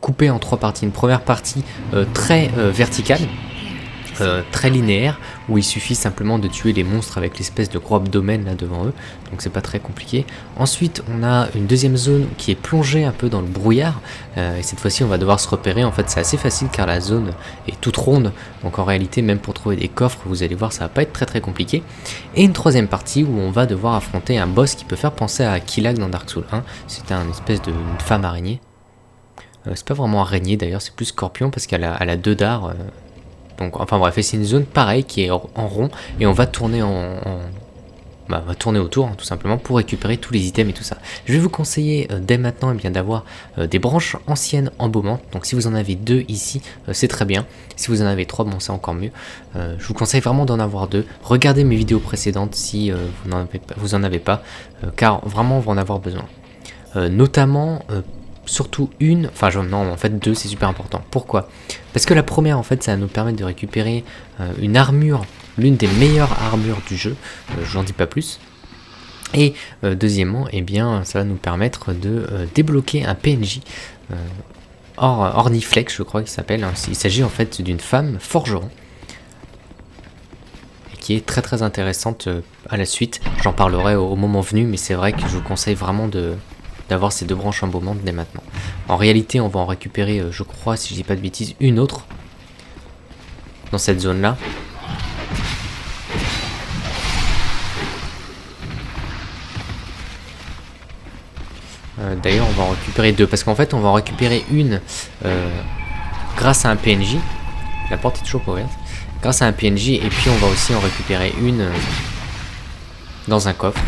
coupée en 3 parties. Une première partie très verticale, très linéaire, où il suffit simplement de tuer les monstres avec l'espèce de gros abdomen là devant eux, donc c'est pas très compliqué. Ensuite on a une deuxième zone qui est plongée un peu dans le brouillard, et cette fois-ci on va devoir se repérer. En fait c'est assez facile car la zone est toute ronde, donc en réalité même pour trouver des coffres, vous allez voir, ça va pas être très compliqué. Et une troisième partie où on va devoir affronter un boss qui peut faire penser à Killag dans Dark Souls 1, c'est une espèce de femme araignée. C'est pas vraiment araignée d'ailleurs, c'est plus scorpion parce qu'elle a 2 dards. Donc enfin bref, c'est une zone pareille qui est en rond, et on va tourner on va tourner autour, hein, tout simplement, pour récupérer tous les items et tout ça. Je vais vous conseiller dès maintenant bien d'avoir des branches anciennes embaumantes. Donc si vous en avez 2 ici, c'est très bien. Si vous en avez 3, bon c'est encore mieux. Je vous conseille vraiment d'en avoir 2. Regardez mes vidéos précédentes si vous en avez pas, car vraiment on va en avoir besoin. Notamment surtout une, enfin non, en fait deux, c'est super important. Pourquoi? Parce que la première, en fait, ça va nous permettre de récupérer une armure, l'une des meilleures armures du jeu, j'en dis pas plus. Et deuxièmement, eh bien, ça va nous permettre de débloquer un PNJ, Orniflex, je crois qu'il s'appelle. Hein. Il s'agit en fait d'une femme forgeron, et qui est très très intéressante à la suite. J'en parlerai au moment venu, mais c'est vrai que je vous conseille vraiment d'avoir ces deux branches embaumantes dès maintenant. En réalité, on va en récupérer, je crois, si je dis pas de bêtises, une autre dans cette zone-là. D'ailleurs, on va en récupérer deux, parce qu'en fait, on va en récupérer une grâce à un PNJ. La porte est toujours pas ouverte. Grâce à un PNJ, et puis on va aussi en récupérer une dans un coffre.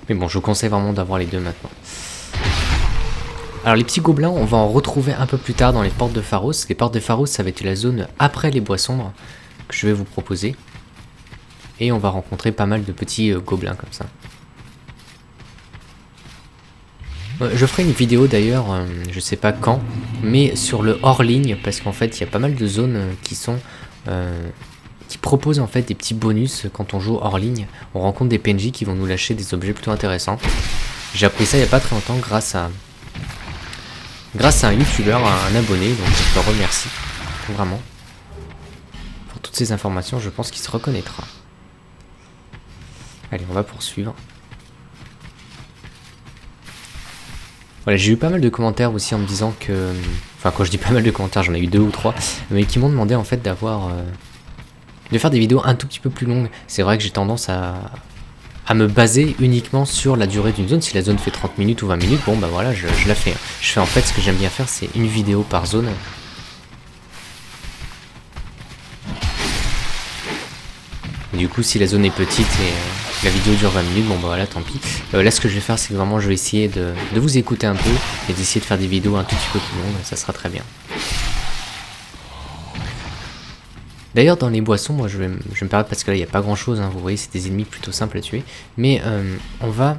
Mais bon, je vous conseille vraiment d'avoir les deux maintenant. Alors les petits gobelins, on va en retrouver un peu plus tard dans les portes de Pharos. Les portes de Pharos, ça va être la zone après les bois sombres que je vais vous proposer. Et on va rencontrer pas mal de petits gobelins comme ça. Je ferai une vidéo d'ailleurs, je sais pas quand, mais sur le hors-ligne, parce qu'en fait il y a pas mal de zones qui sont... qui proposent en fait des petits bonus quand on joue hors ligne. On rencontre des PNJ qui vont nous lâcher des objets plutôt intéressants. J'ai appris ça il n'y a pas très longtemps grâce à un youtubeur, un abonné, donc je le remercie vraiment pour toutes ces informations. Je pense qu'il se reconnaîtra. Allez, on va poursuivre. Voilà, j'ai eu pas mal de commentaires aussi en me disant que... Enfin, quand je dis pas mal de commentaires, j'en ai eu 2 ou 3, mais qui m'ont demandé en fait d'avoir... de faire des vidéos un tout petit peu plus longues. C'est vrai que j'ai tendance à me baser uniquement sur la durée d'une zone. Si la zone fait 30 minutes ou 20 minutes, bon bah voilà, je la fais. Je fais en fait ce que j'aime bien faire, c'est une vidéo par zone. Du coup, si la zone est petite et la vidéo dure 20 minutes, bon bah voilà, tant pis. Là, ce que je vais faire, c'est que vraiment, je vais essayer de vous écouter un peu et d'essayer de faire des vidéos un tout petit peu plus longues, ça sera très bien. D'ailleurs, dans les boissons, moi je vais me permettre, parce que là il n'y a pas grand chose, hein, vous voyez, c'est des ennemis plutôt simples à tuer. Mais on va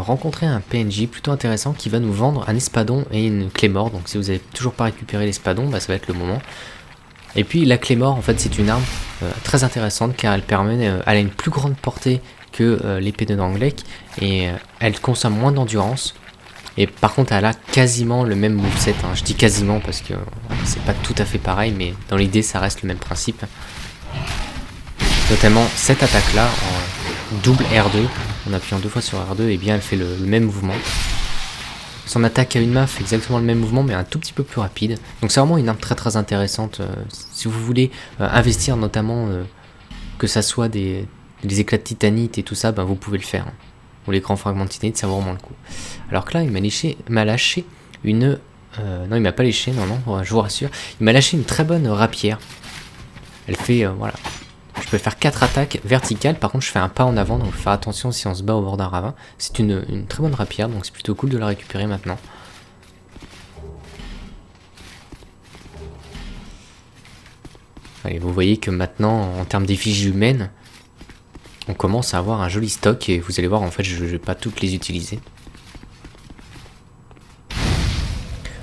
rencontrer un PNJ plutôt intéressant qui va nous vendre un espadon et une clé mort. Donc si vous n'avez toujours pas récupéré l'espadon, bah, ça va être le moment. Et puis la clé mort, en fait, c'est une arme très intéressante car elle a une plus grande portée que l'épée de Nanglek et elle consomme moins d'endurance. Et par contre, elle a quasiment le même moveset. Hein. Je dis quasiment parce que c'est pas tout à fait pareil, mais dans l'idée, ça reste le même principe. Notamment cette attaque-là, en double R2, en appuyant 2 fois sur R2, et bien elle fait le même mouvement. Son attaque à une main fait exactement le même mouvement, mais un tout petit peu plus rapide. Donc c'est vraiment une arme très très intéressante. Si vous voulez investir notamment, que ça soit des éclats de titanite et tout ça, ben vous pouvez le faire. Hein. Ou les grands fragments de titanite, ça vaut vraiment le coup. Alors que là, il m'a lâché une... non, il m'a pas léché, non, je vous rassure. Il m'a lâché une très bonne rapière. Elle fait, voilà. Je peux faire 4 attaques verticales, par contre je fais un pas en avant, donc il faut faire attention si on se bat au bord d'un ravin. C'est une très bonne rapière, donc c'est plutôt cool de la récupérer maintenant. Allez, vous voyez que maintenant, en termes d'effigie humaine, on commence à avoir un joli stock, et vous allez voir, en fait, je ne vais pas toutes les utiliser.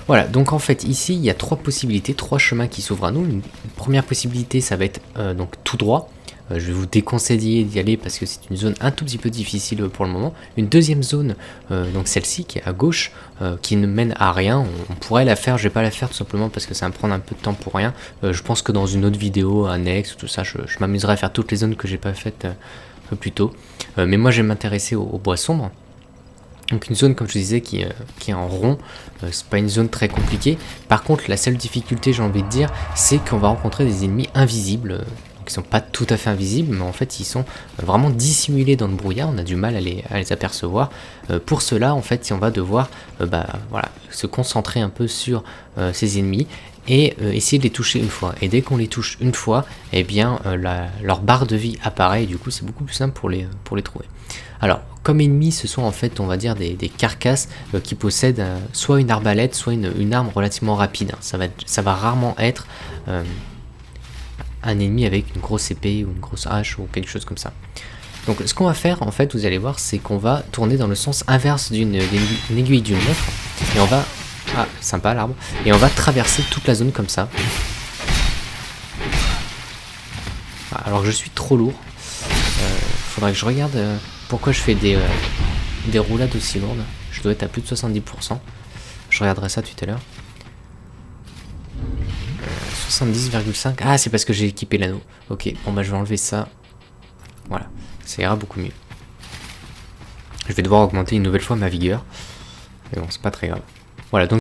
Voilà, donc en fait ici il y a 3 possibilités, 3 chemins qui s'ouvrent à nous. Une première possibilité, ça va être donc tout droit. Je vais vous déconseiller d'y aller parce que c'est une zone un tout petit peu difficile pour le moment. Une deuxième zone, donc celle-ci qui est à gauche, qui ne mène à rien. On pourrait la faire, je vais pas la faire tout simplement parce que ça va me prendre un peu de temps pour rien. Je pense que dans une autre vidéo annexe ou tout ça, je m'amuserai à faire toutes les zones que j'ai pas faites plus tôt. Mais moi je vais m'intéresser aux bois sombres. Donc une zone, comme je disais, qui est en rond, c'est pas une zone très compliquée. Par contre, la seule difficulté, j'ai envie de dire, c'est qu'on va rencontrer des ennemis invisibles. Donc ils sont pas tout à fait invisibles, mais en fait ils sont vraiment dissimulés dans le brouillard, on a du mal à les apercevoir. Pour cela, en fait, on va devoir voilà, se concentrer un peu sur ces ennemis et essayer de les toucher une fois. Et dès qu'on les touche une fois, eh bien leur barre de vie apparaît et du coup c'est beaucoup plus simple pour les trouver. Alors, comme ennemis, ce sont en fait, on va dire, des carcasses qui possèdent soit une arbalète, soit une arme relativement rapide. Hein. Ça va rarement être un ennemi avec une grosse épée ou une grosse hache ou quelque chose comme ça. Donc ce qu'on va faire en fait, vous allez voir, c'est qu'on va tourner dans le sens inverse d'une aiguille d'une montre. Et on va... Ah, sympa l'arbre. Et on va traverser toute la zone comme ça. Alors que je suis trop lourd. Faudrait que je regarde pourquoi je fais des roulades aussi lourdes. Je dois être à plus de 70%. Je regarderai ça tout à l'heure. 70,5. Ah, c'est parce que j'ai équipé l'anneau. Ok, bon bah je vais enlever ça. Voilà, ça ira beaucoup mieux. Je vais devoir augmenter une nouvelle fois ma vigueur. Mais bon, c'est pas très grave. Voilà, donc